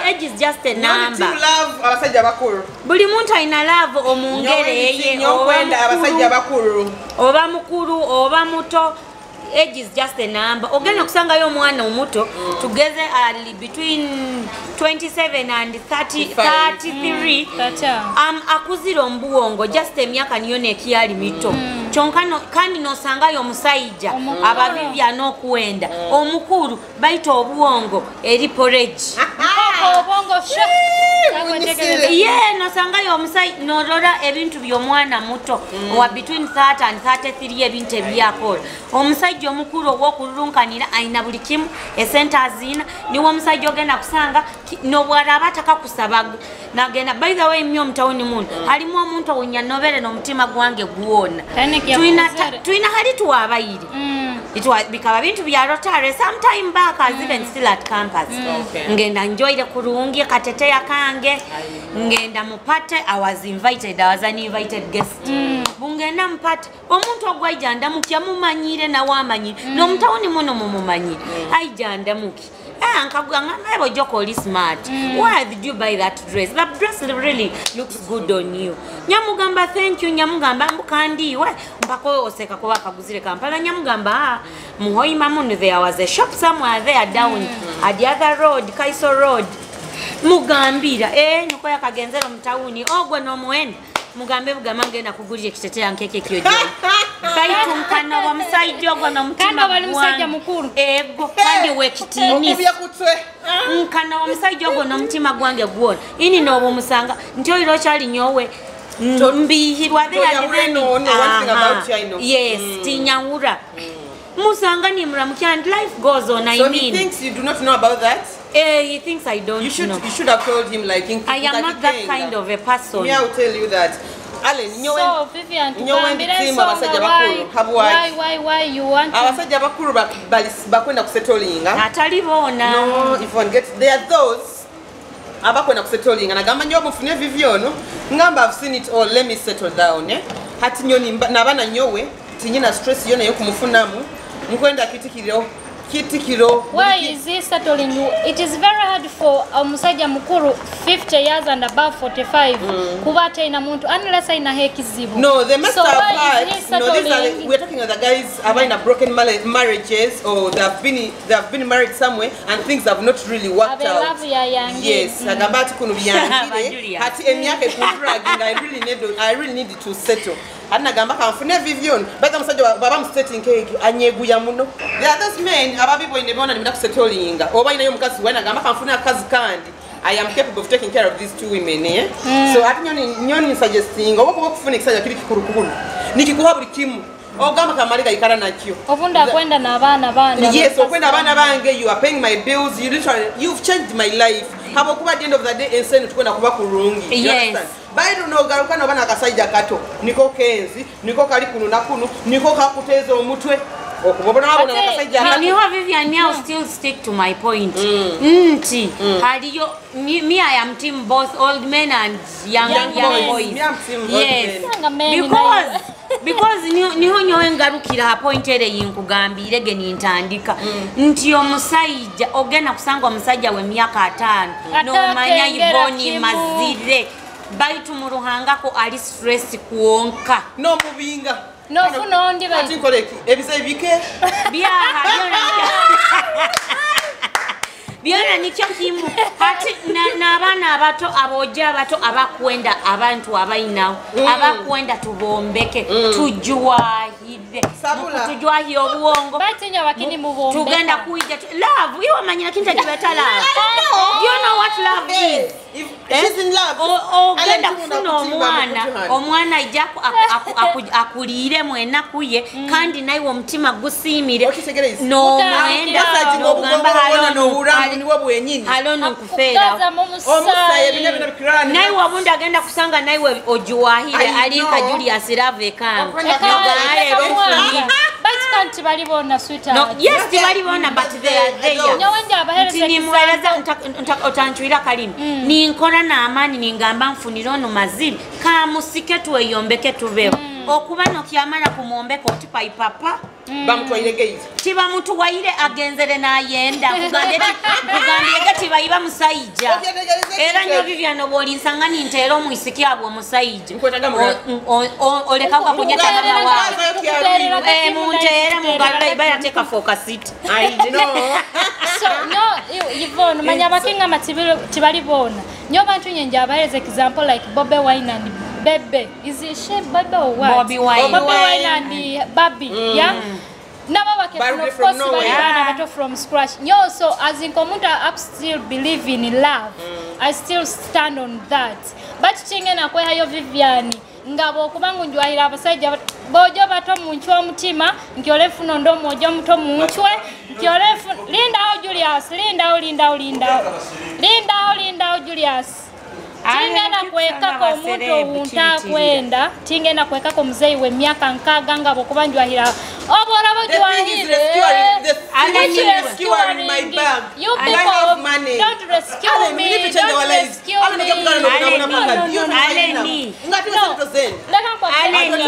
Age is just a number. Love abasajja bakuru. Buli muntu ayina love omungereye oba mukuru oba muto. Age is just a number. Ogenda kusangayo omwana omuto together between 27 and 33. Akuzira ombuwongo just emyaka niyo nekiyali mito. Chonkano kandi nosangayo omusajja ababibya n'okuwenda. Omukuru bayita obuwongo eri porridge. Obongo nosangayo omusajja norora ebintu by'omwana muto wa between 30 and 33 ebintu ebyakola. Omusajja omukuru owokulunkanira ayina buli kimu esente azina niwo omusajja ogenda kusanga nobwalaba atakakusaba nagenda. By the way, myo mtawuni muno halimu omuntu owunya nobere n'omutima gwange guwona. Tuina hali tuwabayiri. Bikaba bintu bya Rotary sometime back as even still at campus. Ngenda njoyire kurungi kateteya kange. Ngenda mupate. I was invited. I was an invited guest. Bungenda mpate omuntu ogwajja ndamuki amumanyire na wamanyire n'omutawuni muno mumumanyire. Ajja ndamuki nkagamba Joko is smart. Why did you buy that dress? That dress really looks good on you. Nyamugamba thank you nyamugamba mbukandi we mpako oseka ko bakaguzire Kampala nyamugamba muhoima munu there was a shop somewhere there down at the other road Kaiso road mugambira nuko yakagenzero mtawuni ogwe no muende mugambe bugama ngenda kugulira ekitetea nkeke kyoje baitu mkana wa musajja ogwo no mutima kanda bali musajja mukuru ego kandi wekitini okubya kutwe mkana wa musajja ogwo no mutima gwange gwona ini no bomusanga ntyo iro kyali nyowe mbihirwa yes tinyawura musanga ni mramukya and life goes on. I mean, he thinks you do not know about that. He thinks I don't know. You should have told him like I am not that kind of a person. Me, I will tell you that. So Vivian, why you want abasajja bakuru bakwenda kusettlinga atalibona no if one gets there are those abakwenda kusettlinga nagamba nyo mufune Viviono ngamba I've seen it all, let me settle down hati nyoni nabana nyowe tinyina stress yona yo kumufunamu nkwenda kitikiro. Why is he settling you? It is very hard for musajja mukuru 50 years and above 45 kubata ina muntu unless ina hekizibu. No, they must so have had. No, we're talking of the guys are in a broken marriages or they have been married somewhere and things have not really worked out. Yes, agambati kunu byangire hati emyaka ekudragging I really need to settle. Anagamba kanfune Vivian baza musajja baba mstating cake anyeguya muno. There are those men ababibo indebona nimenda kusettlinga oba ina yo mukazi wena agamba kanfune akazi kandi I am capable of taking care of these two women so ati nyoni suggesting oba kufuna ekisajja kiri kikurukuru nikikuha buli kimu ogamba kamalika ikara nakyo obunda kwenda na bana yes okwenda abana bange you are paying my bills you've changed my life habo kuba at the end of the day insane tukwenda kuba kurungi yes baidu no garuka no bana kasajja kato niko kenzi niko kali kunu nakunu niko kakuteza omutwe okubona abona kasajja niho Vivian now still stick to my point haliyo me I am team both old men and young boys. Yes because niho nyowe ngarukira ha point ere yinkugambire ge nintandika nti omusajja ogena kusanga omusajja we myaka 5 no manya iboni mazire baitu muruhangako ali stress kuonka no mubinga no funo ndi ati koleki ebisebike byona nikyo kimu ati n'abaana abato aboja abato abakwenda abantu abainawo abakwenda tubombeke tujuwahide tujuwahi obuwongo batinya bakini mubombe tugenda kuija love iwe manyina kinta kibeta love you know what love is she's in love ogenda kufuna omwana ijako akulire mwena kuye kandi naiwe omutima gusimire no mwenda ogamba niwe bwenyini alone nkufera omusaye binabina bikirani naiwe abunda agenda kusanga naiwe ojuwahire alika Julius Lave kan but can't balibona sweetheart no yes balibona but they are there nyawanja abahereza nimweleza utanchwira kalini ni nkora na amani ningamba mfuniro no mazili kamusike tuweyombeke tubeho okuba no kyamara kumwombeka otipa ipapa bamutwaire gate tiba mutu waire agenzere na yenda kugambye gati bayiba musayija era nyo Vivian boli nsangani ntero muisiki abo musayija oleka kwa kunyeta na wa muntere mugabe baya teka focus it I know so no Yvonne manya bakinga matibiro tibalibona nyo bantu nyenje abahereza example like Bobby Wine and Bebe is she Bebe or what Bobby Wine and Bobby yeah Naba of course from scratch. Yo, so as in Komuta I still believe in love. I still stand on that. But chinge na kwe hayo Vivian ngabo kubangu njwahira abasajja bojo bato munchwa mutima nkyolefu nondo mojo muto munchwe nkyolefu linda Julius Tingena kweka ko muto unta kwenda tingena kweka ko mzee we myaka nkaga ngabo kubanjwa hira The thing is rescuing my bag. You I have money. don't rescue Alan, me. we need to change our lives. Alan, I don't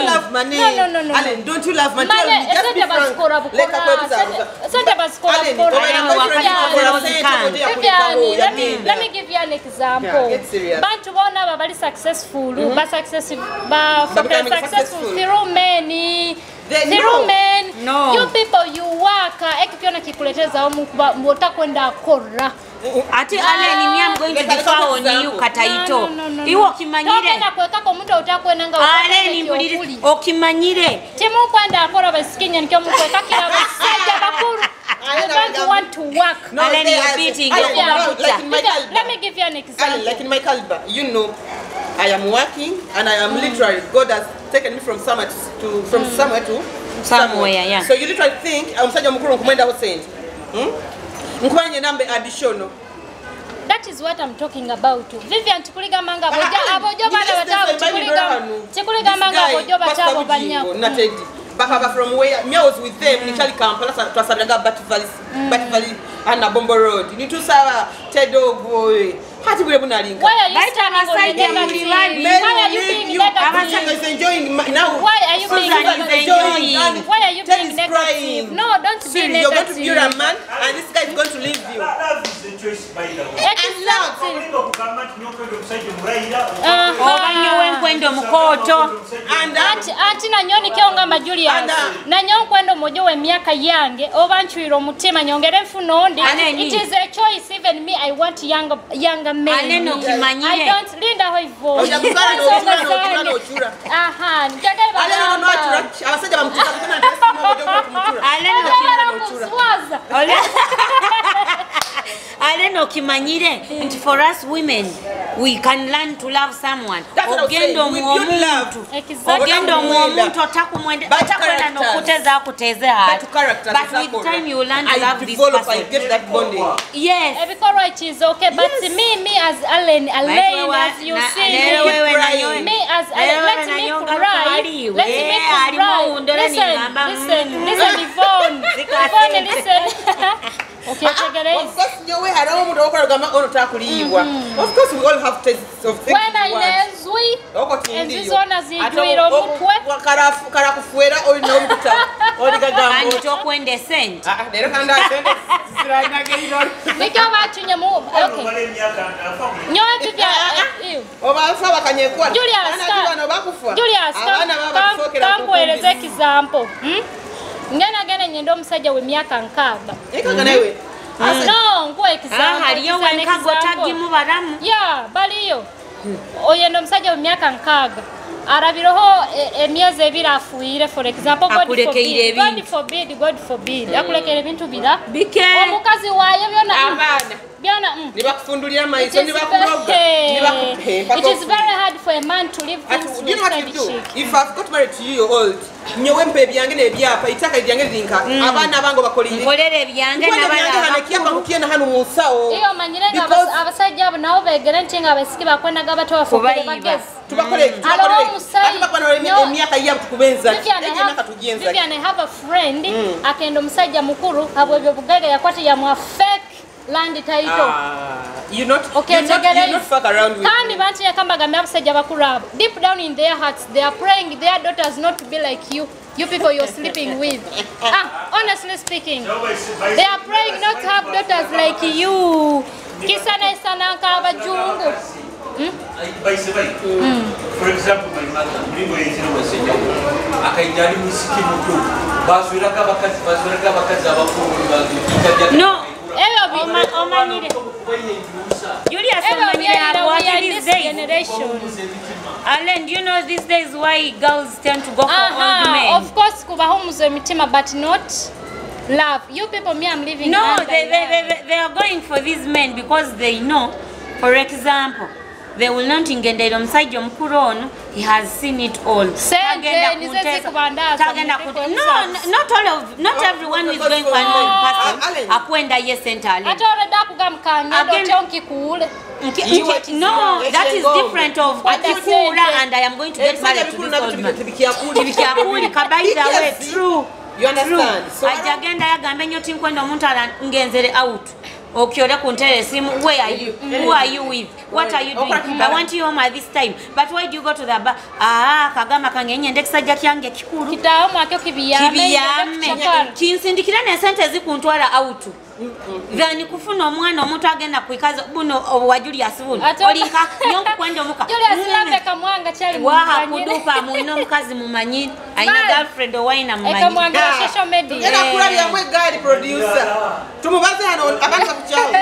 love money. Alan, don't you love money? Tell me, just be frank. Let me give you an example. Get serious. Bantu bona bali successful, successful through many. Through men, you people you work. Ekipiona kikuleteza mutakwenda kora. Ati Allen, me I'm going to defer on you kataito. Iwo kimanyire. Tokenda kweka ko mtu utakwenanga Allen mbulire okimanyire. Timu kwenda kora basikinya nikyo mukweka kila basajja bakuru. You don't want to work. No, Allen, you're beating your Let me give you an example. Alan, like in my caliber, you know, I am working and I am literally, God has taken me from somewhere to somewhere. Yeah. So you literally think I'm such a mukuru kumenda hosend. Nkwanye nambe additional. That is what I'm talking about. Vivian tukuliga manga abojo bana batabo tukuliga manga abojo batabo banyaku. Bakaba from where me I was with them initially Kampala twasabaga Bat Valley and Bombo Road. Ni tusawa Tedo boy. Hati bule bunalinga. Why are you standing on the negative? Why are you being negative? Is enjoying now. Why are you being negative? Why are you being negative? No, don't be negative. You're going to be a man and this guy is going to leave you. Love is the choice, by the way. Ati nanyoni kyonga majulius nanyo kwendo mojo we miaka yange obanchwiro mutima nyongere mfunondi. It is a choice. Even me, I want younger men. I don't linda hoivo. Aha, nitagale and for us women, we can learn to love someone. Ogendo muomuntu. Ogendo muomuntu otakumwende. Batakwenda nokuteza akutezea. But with time you learn to love this person. I get that bonding. Yes. Every it is okay, but me as Elaine, as you see, me as Elaine, let me cry. Listen, Yvonne, listen. Okay, Of course, you way around over Gama or Takuliwa. Of course, we all have tastes of things. When I and this one as you do it on Karafuera or no, or the Gagam. And talk when they send. They don't understand. We go back to your move. Okay. Julius, come with an example. Ngena gana nyendo msaja we miaka nkaba. Nawe. No, ngwe example. Yo wenkago tagimu baramu. Yeah, bali yo. Oyendo msaja we miaka nkaga. Arabiroho emyezi ebiri afuire, for example, God forbid. Akulekere bintu bira. Omukazi wayo byona abana. Byona nibakufundulira maiso nibakuroga. Nibakupemba. It is very hard for a man to live things with side chick. If I've got married to you, you're old. Nyowe mpe byange nebyapa itaka byange linka. Abana bango bakolire. Nkolere byange nabana kiamba kukiena hanu musawo. Iyo manyirenga abasajja abo nabo begerentinga abasiki bakwenaga batowa fukule bagezi. Vivian, I have a friend. Akendo msajja mukuru abwebyo bugage yakwati ya mwa fake land title. You're not fuck around with. Kandi bantu yakambaga myabusajja bakuru abo. Deep down in their hearts they are praying their daughters not to be like you. You people you're sleeping with. Honestly speaking, they are praying not to have daughters like you. Kisana sana kabajungu. For example, my mother, no, Julius, what is this generation? Alan, do you know these days why girls tend to go for old men? Of course, kuba homuzo mitima, but not love. You people, me, I'm living. No, they are going for these men because they know, for example, they will not engage omusajja omukulu ono. He has seen it all. No, not everyone is going for an old person. Akwenda yes center. No, that is different of Atikura and I am going to get married to this old man. By the way, true. You understand? So ajagenda yagambe nyo tinkwenda omuntu alangenzere out. Okyole kuntere simu, where are you? Who are you with? What are you doing? I want you home at this time. But why do you go to the bar? Kagama kangenye ndekisajja kyange kikuru. Kitawo mwakyo kibiyame. Kinsindikira ne sente zikuntwala out. Then kufuna omwana omuntu agenda kwikaza buno wa Julius buno. Olinka nyonku kwenda omuka. Julius lambe kamwanga kyali mu. Wa kudupa muino mukazi mumanyi. Aina girlfriend owaina mumanyi. Kamwanga social media. Yana kula bya mwe guide producer. Tumubaze hano abanga kuchawo.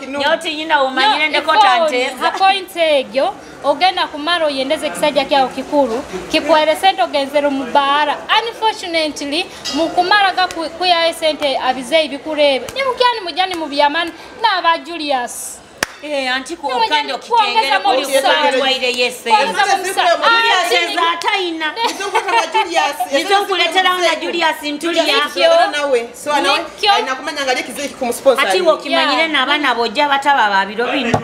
Nyoti nyina umanyire ndeko tanteza. Point egyo ogenda kumaro yendeze kisajja kyao kikuru kikwere sente ogenzero mubara. Unfortunately mukumaraga kuya sente abizei bikurebe. Nimukyani mujani mu byamani n'aba Julius. Antiku okando kitengera kuli kubatwaire yese. Julius ataina. Nizokuletera na Julius ntulia nawe. So anakumanya ngale kizeki kumsponsor. Ati wokimanyire nabana bojja bataba babiro bino.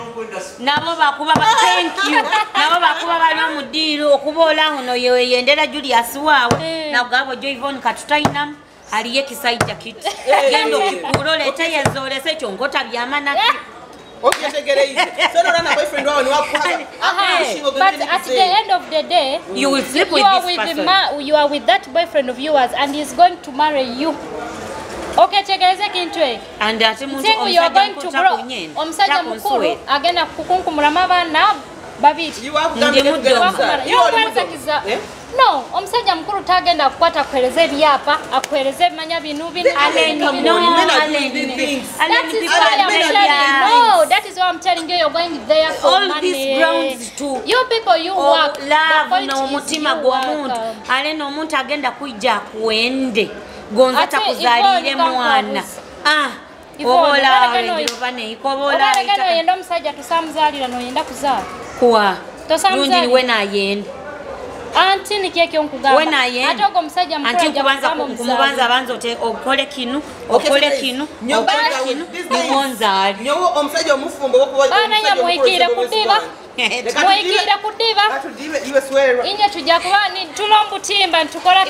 Nabo bakuba thank you. Nabo bakuba bali omudiiro okubola hono yendera Julius waawe. Nagabo Joyvon katutaina. Aliye kisajja kit. Gendo kikuro leta yezolese kyongota byamana. Okay, take it easy. So no run a boyfriend wow ni wakuha. But at the end of the day, you will sleep with this person. You are with that boyfriend of yours and he is going to marry you. Okay, tegereze kintwe. And ati muntu you are going to grow. Omusajja mukuru agenda kukunkumula mabana babiri. You are going to get the no, omusajja mukuru tagenda kukwata kueleza ebyapa, akueleza ebimanya binu bino. No, that is why I'm telling you, you're going there for all money. These grounds too. You people, you work. Love no mutima gwa muntu. Ale no muntu agenda kuija kuende. Gonza takuzalire mwana. Obola olejobane ikobola. Obalegano yenda omusajja tusamuzalira no yenda kuzala. Kwa. Tosamuzalira wena yenda. Anti ni keke onkugamba. Wena ye. Atogo musajja mukuru anti kubanza kumubanza banzo te okole kinu, okole kinu, okole kinu. Nimonzali. Nyowo omusajja omufumbo okuwa. Bana nya muikire kudiba. Muikire kudiba. Atudibe iwe swerwa. Inye tujja kuba ni tulombu timba ntukola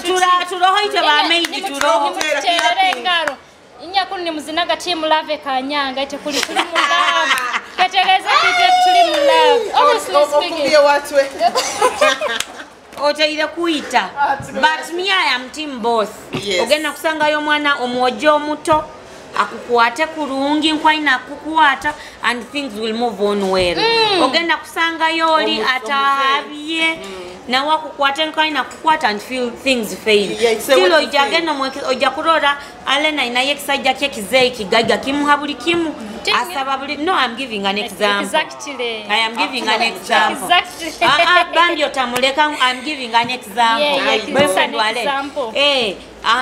tuloho ite ba meidi tuloho. Terengaro. Inya kuni muzinaga team love kanyanga ite kuli tuli mu love. Kategeza kite tuli mu love. Honestly speaking. Otaire kuita but me I am team boss. Yes. Ogenda kusangayo mwana omwojo omuto akukwate kurungi nkwaina akukwata and things will move on well. Ogenda kusangayo oli atabye na wakukwate nkwaina akukwata and feel things fail. Still ojagenda ojakurora alena inaye kisajja kye kizei kigaga kimuhabuli kimu asababuli. No, I'm giving an example. Exactly. I am giving an example. Exactly. Bambio tamuleka, I'm giving an example.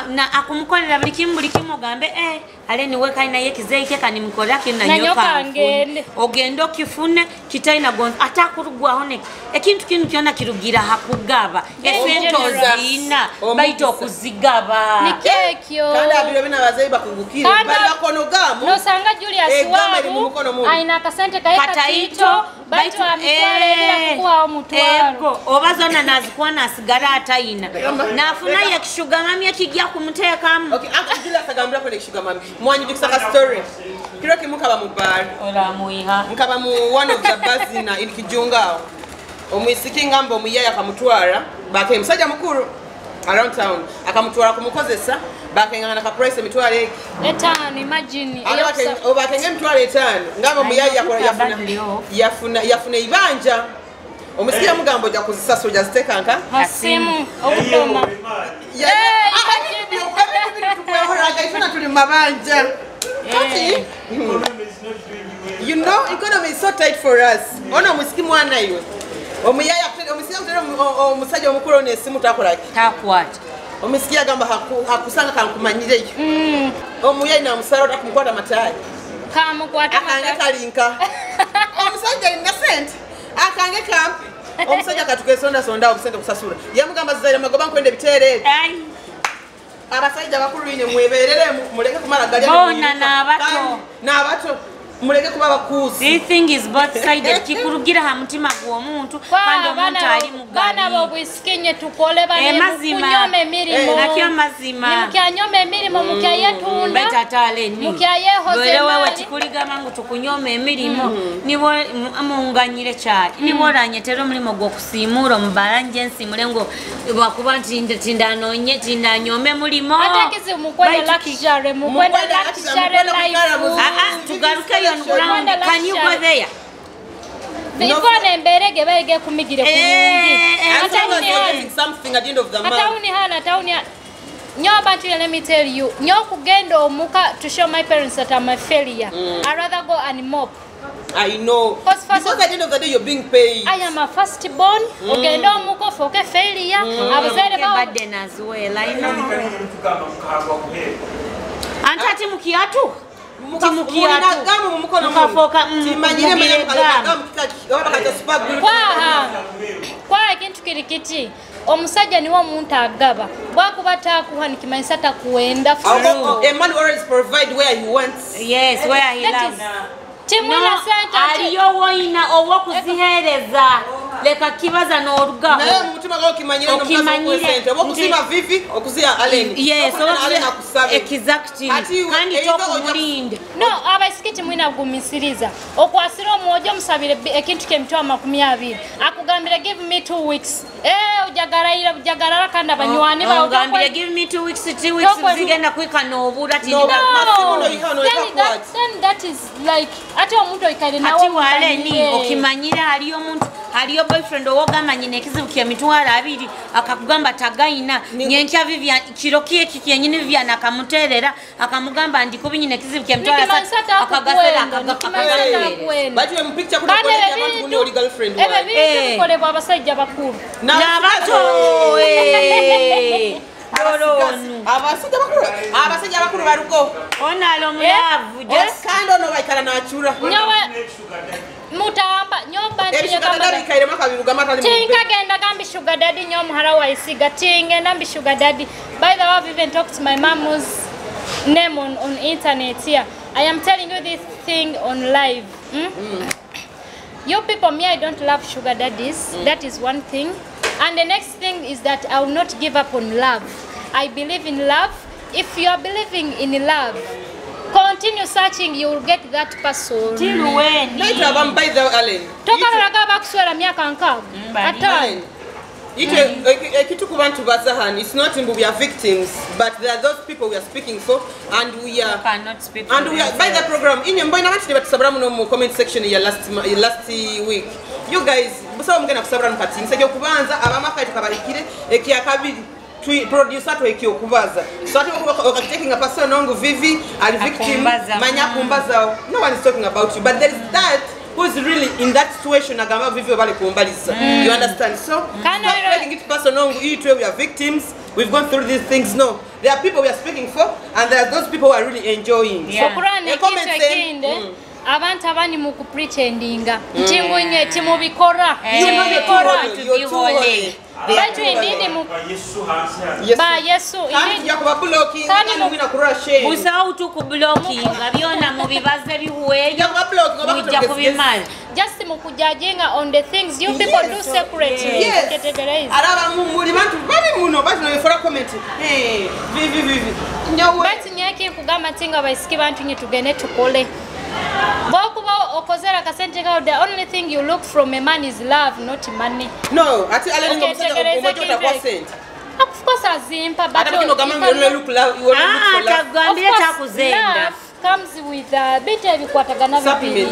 Na akumukolera buli kimu gambe ale niwe kaina yekizei keka nimkola kina nyoka ogendo kifune kitaina gonza atakurugwa hone ekintu kinu kyona kirugira hakugaba esento zina baito kuzigaba nikekyo kanda abiro bina bazei bakugukire bali bakono gamu no sanga Julius wabu aina kasente kaeka tito baito amitwale bila kuwa omutwalo obazona nazikwana asigara ataina nafuna yakishugamamye kijya kumutekamu. Okay, akujila sagambira ko yakishugamamye mwanyi dikisaka story kiro kimukaba mu bar ola muiha mukaba mu one of the bars in Kijungao omwisiki ngambo muyaya akamutwara bake msajja mukuru around town akamutwara kumukozesa bakengana ka price emitwale etano imagine obakenge emitwale etano ngambo muyaya yafuna ibanja omusikia mugambo ja kuzisa soja stekanka hasimu okudoma tuli mabanja you know economy is so tight for us ona musiki mwana iwe omuyaya omusikia kutera omusajja omukuru n'esimu takola takwata omisikia gamba hakusanga kankumanyire omuyaya na musaro takumkwata matayi kamukwata matayi kalinka omusajja innocent akange kamp omusajja katukesonda sonda obusente kusasula yamugamba zaire magoba nkwende biterere abasajja bakulu ine mweberere muleke kumala gali bona n'abato muleke kuba bakuusi. This thing is both sided. Kikurugira ha mutima gw'omuntu kandi omuntu ali mugali. Bana bobwisikenye tukole bane kunyome mirimo. Nakyo mazima. Mukyanyome mirimo mukyayetunda. Betatale ni. Mukyayehoze. Wewe tikuligama ngu tukunyome emirimo nibo amunganyire cyane. Nibo ranyetero mulimo gwo kusimura mubalanje nsimule ngo bakuba tindanonye tindanyome mulimo. Atakizi mukwenda luxury life. Tugaruke yon ground. Can you go there? Before mberege bayige kumigire kumungi. Something at the end of the month. Atauni hana tauni Nyoba to let me tell you, Nyokugendo muka to show my parents that I'm a failure. I rather go and mop. I know. Because at the end of the day you're being paid. I am a firstborn. Ugendo muko for failure. I was said about burden as well. I know. Antati mukiatu. Kwa kintu kirikiti omusajja niwo omuntu agaba bwakuba takuha nikimanyisa takuenda a man always provide where he wants. Yes, where he loves. Timuna senta aliyo woina owokuzihereza leka kibaza n'olugaho naye mutima gwo kimanyire okusima vivi okuzia aleni. Yes, exactly. Kandi tokumulinde no abasikiti mwina gumisiriza okwasira omwojo musabire ekintu kemtwa 20 akugambira give me 2 weeks ujagarara kandi abanywani bawo ugambira give me 2 weeks 2 weeks zigenda kwika n'obura that is like ati omuntu ikale nawo ati wale ni okimanyira aliyo omuntu aliyo boyfriend owogamba nyine ekizibu kya mitwala 2 akakugamba tagayina nyenkya Vivian kirokiye kikyenyine Vivian akamuterera akamugamba ndi kubi nyine ekizibu kya mitwala 3 akagasera bati mu picture kuna kwa abantu kuni oli girlfriend ebe bikole bwa basajja bakuru nabato abasajja bakuru baruko onalo mulavu just kando no baikala na achura nyawe mutamba nyoba ndiye kama kaire makabiruga matali tinga genda gambi sugar daddy nyomuhara wa isiga tinga ndambi sugar daddy. By the way, I've even talked to my mom's name on internet here. I am telling you this thing on live. You people, me, I don't love sugar daddies. That is one thing. And the next thing is that I will not give up on love. I believe in love. If you are believing in love, continue searching, you will get that person. Till when? Later, I'm by the Allen. Tokaraga bakuswera myaka nkaga. Atani. It's not in we are victims, but there are those people we are speaking for, and we are cannot speak. And we are by the program. In your comment section in last week, you guys, so I'm gonna subscribe party. Instead of kubanza, abama fight kabarikire, ekiakabiri. Producer to ekyokubaza so taking a person on Vivi and victim manya kumbaza. No one is talking about you, but there is that who's really in that situation agamba Vivi bali kumbaliza. You understand? So stop making it personal. We are victims, we've gone through these things. No, there are people we are speaking for, and there are those people who are really enjoying. So abantu abani mu kupretendinga ntingo nye timubikora Batu indidi mu ba Yesu indidi yakuba blocking kandi mubina kurashe busau tu ku blocking ngabyona mu bibaze bihuweyo yakuba blocking mujja kubimala just mu kujajenga on the things you people do secretly categorize araba muri bantu bali muno bati no yefora comment vivi nyawe bati nyaki kugama tinga baisiki bantu nye tugene tukole Bokuba okozera kasente kao. The only thing you look from a man is love, not money. No, ati ale ngo msaka umojota percent. Of course azimpa but you look love, you look for love. Comes with bit ebikwatagana bibiri.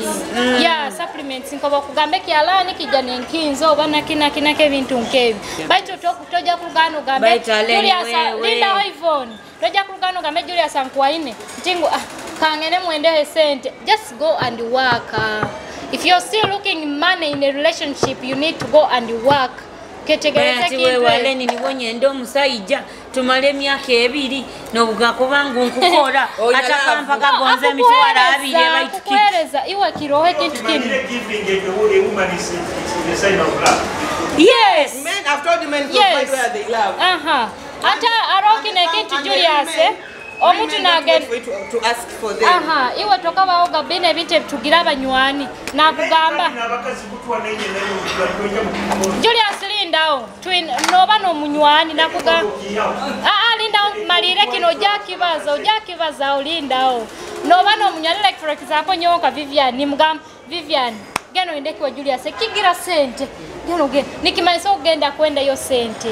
Yeah, supplements nkoba kugambe kyalani kijane nkinzo obana kina kebintu nkebi. Baito toja kugano gambe Julius Linda Ivon. Toja kugano gambe Julius Ankwaine. Tingu kangene mwende sente. Just go and work. If you're still looking money in a relationship, you need to go and work. Wewe nibonye ndo musayija tumale myaka 2 nobuga kubangu nkukora atakampa kagonze mitwara 2 baitukiza iwe kirohe kintu kinu. Yes, men have told men to find where they love. Ata aroki na kintu Julius omuntu nagenda to ask for them. aha iwe tokabawo gabine ebintu tugira abanywani nakugamba Julius Lindao twin noba no munywani nakugamba Lindao malire kino ojakibaza Lindao noba no munywani like for example nyonka Vivian nimugamba Vivian geno indeki wa Julius kigira sente geno ge nikimaliza ogenda kwenda yo sente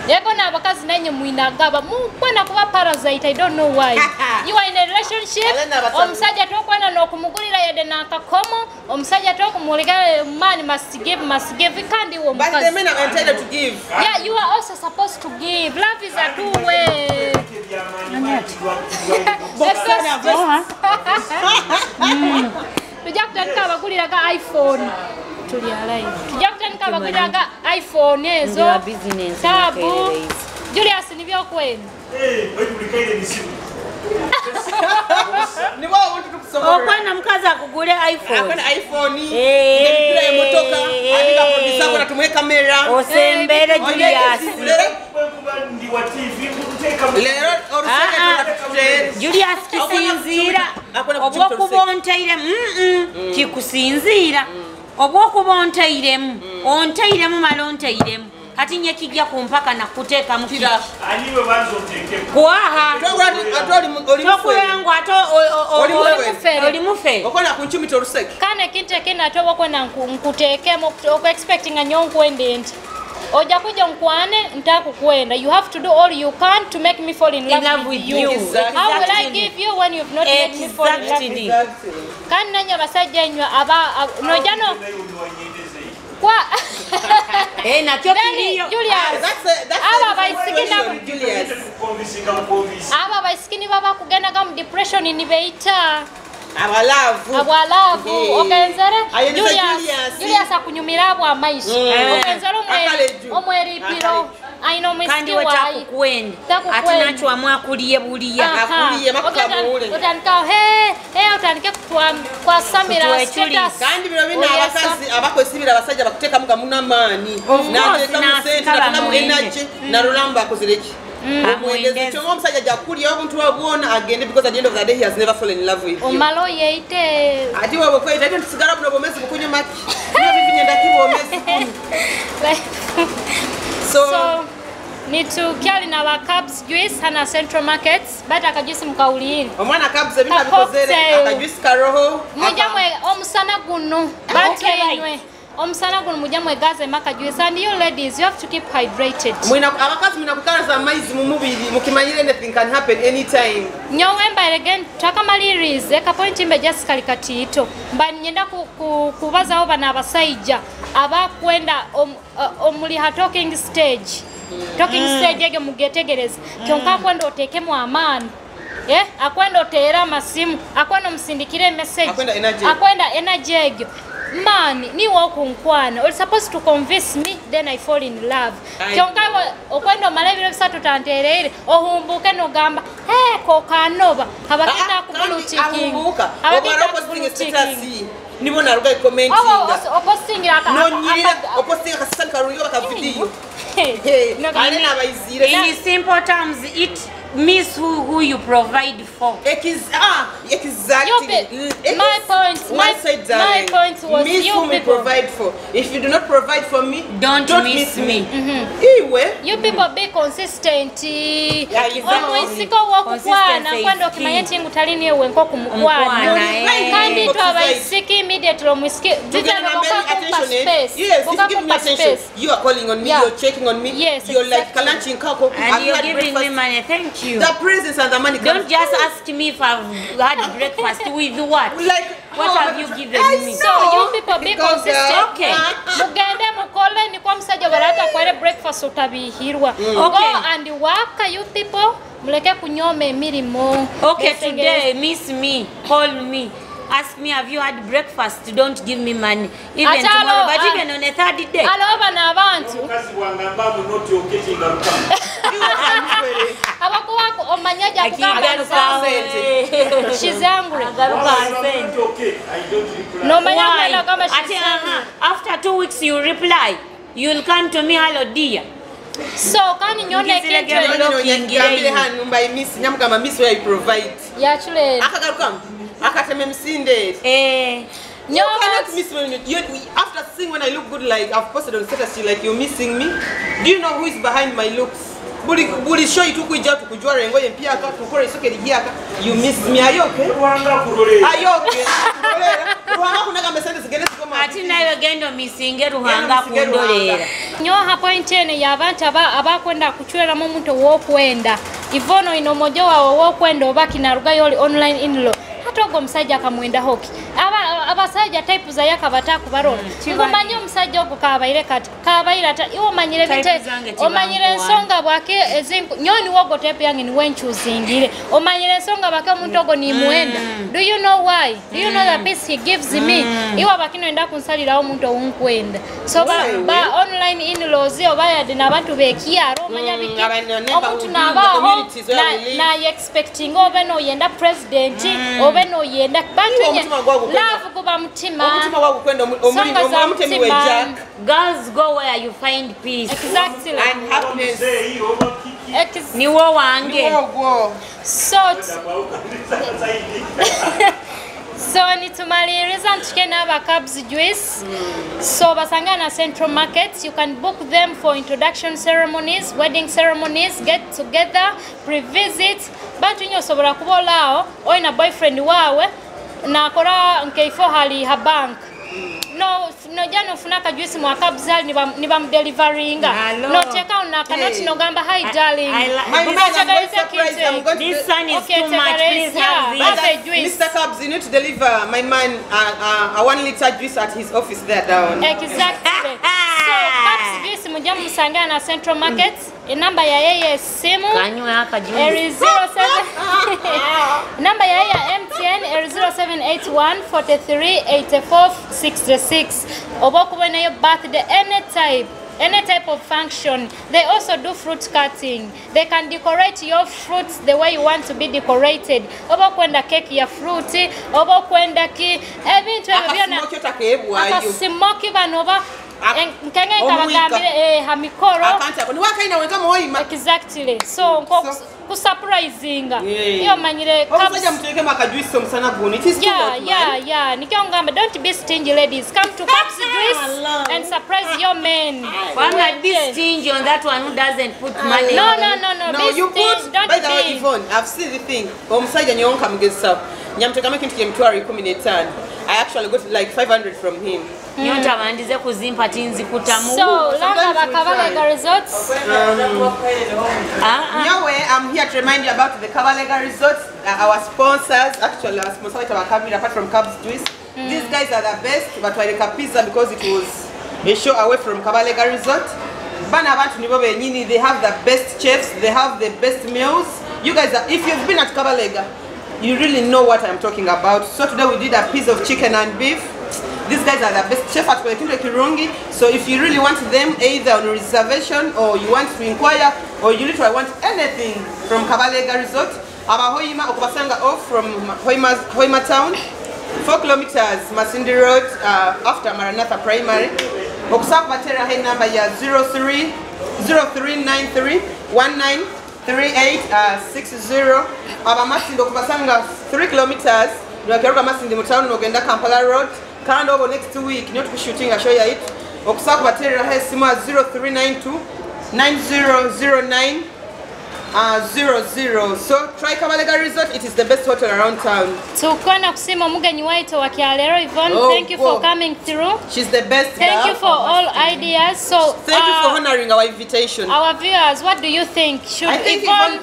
yego nabakazi nanyi muinagaba kwenda kuba parasite. I don't know why. You are in a relationship omusajja tokwenda nokumugulira yede nakakomo omusajja tokumulika man must give kandi wo but the men are entitled to give. Yeah, you are also supposed to give. Love is a two-way. Tujakutandika abaguliraga iPhone tuli alive. Tujakutandika abaguliraga iPhone ezo tabu Julius nibyo kwenu wetulikayire misimu nibo abantu tukusomora okwana mkazi akugule iPhone akwana iPhone ngebikira emotoka andika producer kwa tumwe kamera osembere Julius ndi wa TV kuteka lero oruseke Julius kisinzira obwokubontaire kikusinzira obwokubontairemu ontairemu malontairemu kati nye kijja kumpaka na kuteka mukira aniwe banzo teke kwaha oli mufe okona kunchumita oruseke kane kinte kina tobo kwena nkuteke oko expecting anyonku endenti oja kuja nkwane ntakukwenda. You have to do all you can to make me fall in love with you. Exactly. How will I give you when you've not made me fall in love with you? Kan nanya basajja nywa aba nojano kwa na kyo kiliyo Julius aba baisikina Julius aba baisikini baba kugenda ga depression ni beita abalavu okenzere Julius akunyumira abo amaisho okenzere omweripiro aino kandi watakukwenda atinacho amwakuliye buliya akuliye makamule utanka utanike kwa Samira status kandi biro bina abakazi abakwesibira abasajja bakuteka muga munamani nateka musente na mu energy na rulamba akozereki omwendeze cyo omusajja jakuli abantu babona agende because at the end of the day he has never fallen in love with you omalo yeite ati wabo kwete ati tusigara buno bomezi bukunyo maki niyo bivinyenda kibomezi so need to carry na wa cabs juice hana Central Markets but akajuice mkaulini omwana cabs ebintu bikozere akajuice karoho mujamwe omusana guno batwenywe omusana guno mujamwe gaze maka juice and you ladies you have to keep hydrated mwina abakazi mwina kukaraza amaizi mu mubiri mukimanyire anything can happen anytime nyowe mba again takamalirize ka point imbe Jessica likatito mba nyenda kubaza oba na abasaija abakwenda omuli ha talking stage ege mugetegereza kyonka kwenda otekemu amani akwenda otera masimu akwenda msindikire message akwenda energy egyo man ni wokunkwana you're supposed to convince me then I fall in love kyonka okwenda malebiro bisatu tanterere ohumbuke no gamba kokanova habakita ku blue ticking habakita posting status nibona ruga commenting posting aka posting aka sasa karuyo ka video alena abaizire in simple terms it miss who you provide for. Exactly. My point was miss you whom people provide for. If you do not provide for me, don't miss me. You people be consistent. Omwisiko wokukwana kwenda okimanyeti ngutalini ewe nko kumukwana. Kandi to abaisiki immediately omwisiki Yes, if you give me attention, you are calling on me, you're checking on me, you're like kalanching kako and you're giving me money. Thank you. The presence and the money. Don't just ask me if I've had breakfast with what. Like what have you given me? So you people be consistent. Okay. Mugende mukole ni kwa msaja barata kwere breakfast utabihirwa. Go and work you people. Muleke kunyome mirimo. Okay, today miss me, call me. Ask me, have you had breakfast? Don't give me money. Even tomorrow, but even on a third day. Aloba na abantu. Abakuwako omanyaja kugamba she's angry. No manya kama she's after 2 weeks you reply. You'll come to me, hello dear. So can you nyone kintu by miss nyamukama miss where you provide. Yeah, actually. Akagaruka. Akateme msinde. You cannot miss when you after seeing when I look good, like I've posted on status, like you're missing me. Do you know who is behind my looks? Buli show you kuja tukujua rengo yempia aka tukore isoke ligiaka. You miss me, are you okay? Are you okay? Ruhanga kunaga message zigene sikoma. Ati nayo gendo misinge ruhanga kundolera. Nyo hapo intene ya abantu abakwenda kuchwera mu muntu wo kwenda. Ivono inomojo wa kwenda obaki na ruga yoli online inlo. Togo msajja akamwenda hoki abasajja type za yakabata kubarona ngumanye omusajja ogo kabaire kati kabaire ata iwo manyire bite omanyire ensonga bwake ezinku nyoni wogo type yange ni wenchuzingire omanyire ensonga bwake omuntu ogo ni mwenda. Do you know why? Do you know the peace he gives me? Iwo bakino enda kunsalira omuntu owunkwenda so ba online in-laws obaya de nabantu bekiaro omanya biki omuntu nabaho na expecting obeno yenda president no yenda bantu love kuba mutima omutemi we jack. Girls go where you find peace exactly and happiness ni wo wange so nitumaliza ntuke n'aba Cubs juice so basangana Central Markets. You can book them for introduction ceremonies, wedding ceremonies, get together, pre-visit. Bantu nyo sobora kubolao oina boyfriend wawe na kora nkeifo hali ha bank no jano funaka juice mwa Cubs niba deliveringa no cheka una cannot no gamba hi darling this son is too much, please have this. Mr. Cubs, you need to deliver my man a 1 liter juice at his office there down. Exactly. So Cubs juice mujamu musangana na Central Market. Number ya yeye simu eri 07 number ya yeye MTN eri 0781 43 84 66 obokubona your birthday any type of function. They also do fruit cutting. They can decorate your fruits the way you want to be decorated. Obokwenda cake ya fruit, obokwenda ki ebintu ebyona akasimoki banoba nkenge kabagambire hamikoro exactly so ku surprisinga iyo manyire kabisa mteke makajuice omsana guni. It is yeah nikiongamba don't be stingy ladies, come to Cubs juice and surprise your men. Why not be stingy on that one who doesn't put money? No you put by the way Yvonne, I've seen the thing omusajja nyonka mugesa nyamteka makintu kemtwari 15. I actually got like 500 from him. Nyota bandize kuzimpa tinzi kutamu. So langa Kavalega Resorts. I'm here to remind you about the Kavalega Resorts, our sponsors. Actually our sponsors are coming apart from Cubs Juice. These guys are the best, but we're a pizza because it was a show away from Kavalega Resort. They have the best chefs, they have the best meals. You guys are, if you've been at Kavalega, you really know what I'm talking about. So today we did a piece of chicken and beef. These guys are the best chef at Kirungi. So if you really want them either on reservation or you want to inquire or you literally want anything from Kavalega Resort, Abahoima Okubasanga off from Hoima Town, 4 kilometers Masindi Road after Maranatha Primary. Okusaku batera head number ya 0393 193860. Abamasindi okubasanga 3 kilometers. Nwakeruka Masindi Mutano nogenda Kampala Road. Kando over next week not shooting a show ya it. Okusaku batera head sima 0392 9009 00. So try Kavalega Resort, it is the best hotel around town. So kwana kusema mugenyi waito wa Kialero Yvonne, thank you for coming through. She's the best. Thank you for all ideas. So thank you for honoring our invitation. Our viewers, what do you think? Should I think Yvonne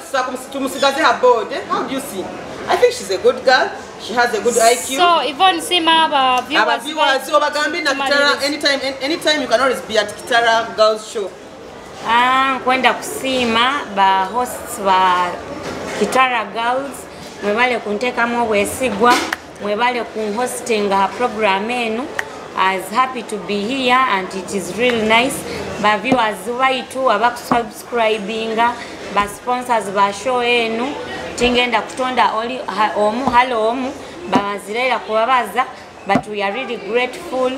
her board. How do you see? I think she's a good girl. She has a good IQ. So Yvonne Sima our viewers so Bagambi na Kitara anytime you can always be at Kitara Girls Show. Kwenda kusima ba hosts ba Kitara Girls mwebale kunteka mwe bwesigwa mwebale ku hosting program enu. As happy to be here and it is really nice. Ba viewers baitu abasubscribinga ba sponsors ba show enu tingenda kutonda oli omu halo omu bazirela kubabaza, but we are really grateful.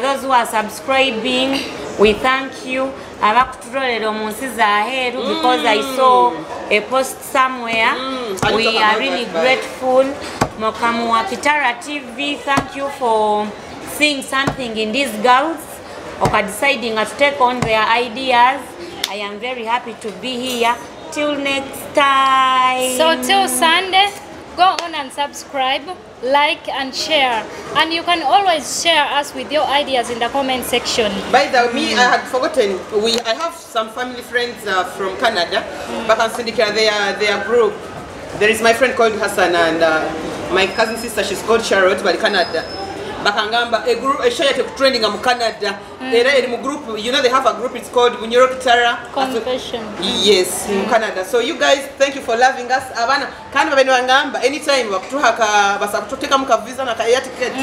Those who are subscribing, we thank you. abakutulolera omunsi zaaheru because I saw a post somewhere. We are really grateful. Mokamuwa Kitara TV, thank you for seeing something in these girls or deciding to take on their ideas. I am very happy to be here. Till next time. So till Sunday, go on and subscribe, like and share. And you can always share us with your ideas in the comment section. By the way, I had forgotten, I have some family friends from Canada. Back in Syndicate, their group. There is my friend called Hassan and my cousin sister, she's called Charlotte, by Canada. Bakangamba, a group, a share training in Canada. Group, you know, they have a group, it's called Kitara. Confession. Yes, in Canada. So you guys, thank you for loving us. Abana, kind of anytime, take a visa and a ticket.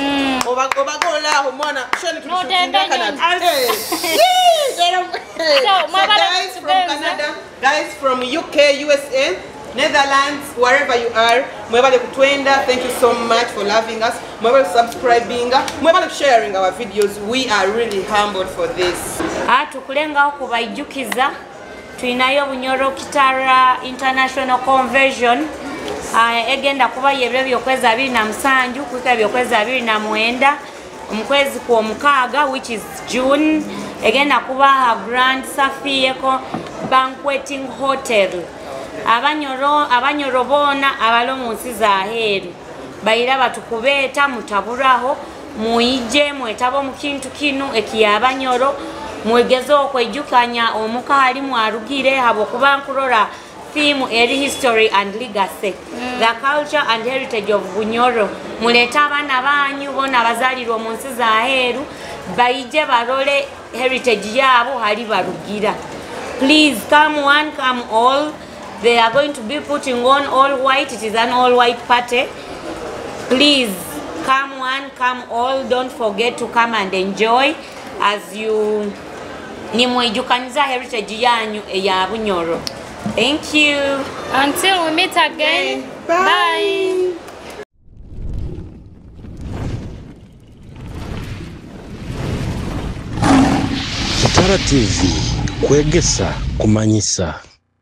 Guys from UK, USA, Netherlands, wherever you are, thank you so much for loving us. Subscribing, sharing our videos. We are really humbled for this. Tukulenga okubaijukiza tuinayo Bunyoro Kitara International Convention egenda kuba yebyo byokwezi 27 kuika byokwezi 29 omukwezi kwa mukaaga, which is June. Egenda kuba Grand Safieko Banqueting Hotel. Abanyoro bona abalo munsi zaaheru bayira batukubeeta mutaburaho muije mwetabo mukintu kinu ekiyabanyoro mwegezo okwejukanya omukaali mwarugire habo kuba nkurora theme eri history and legacy, the culture and heritage of Bunyoro. Muleta abana banyu bona bazalirwa munsi zaaheru bayije barole heritage yabo hali barugira. Please come one, come all. They are going to be putting on all white. It is an all white party. Please come one, come all. Don't forget to come and enjoy as you nimwejukaniza heritage yanyu ya Bunyoro. Thank you. Until we meet again. Bye. Kitara TV, Kwegesa, Kumanyisa.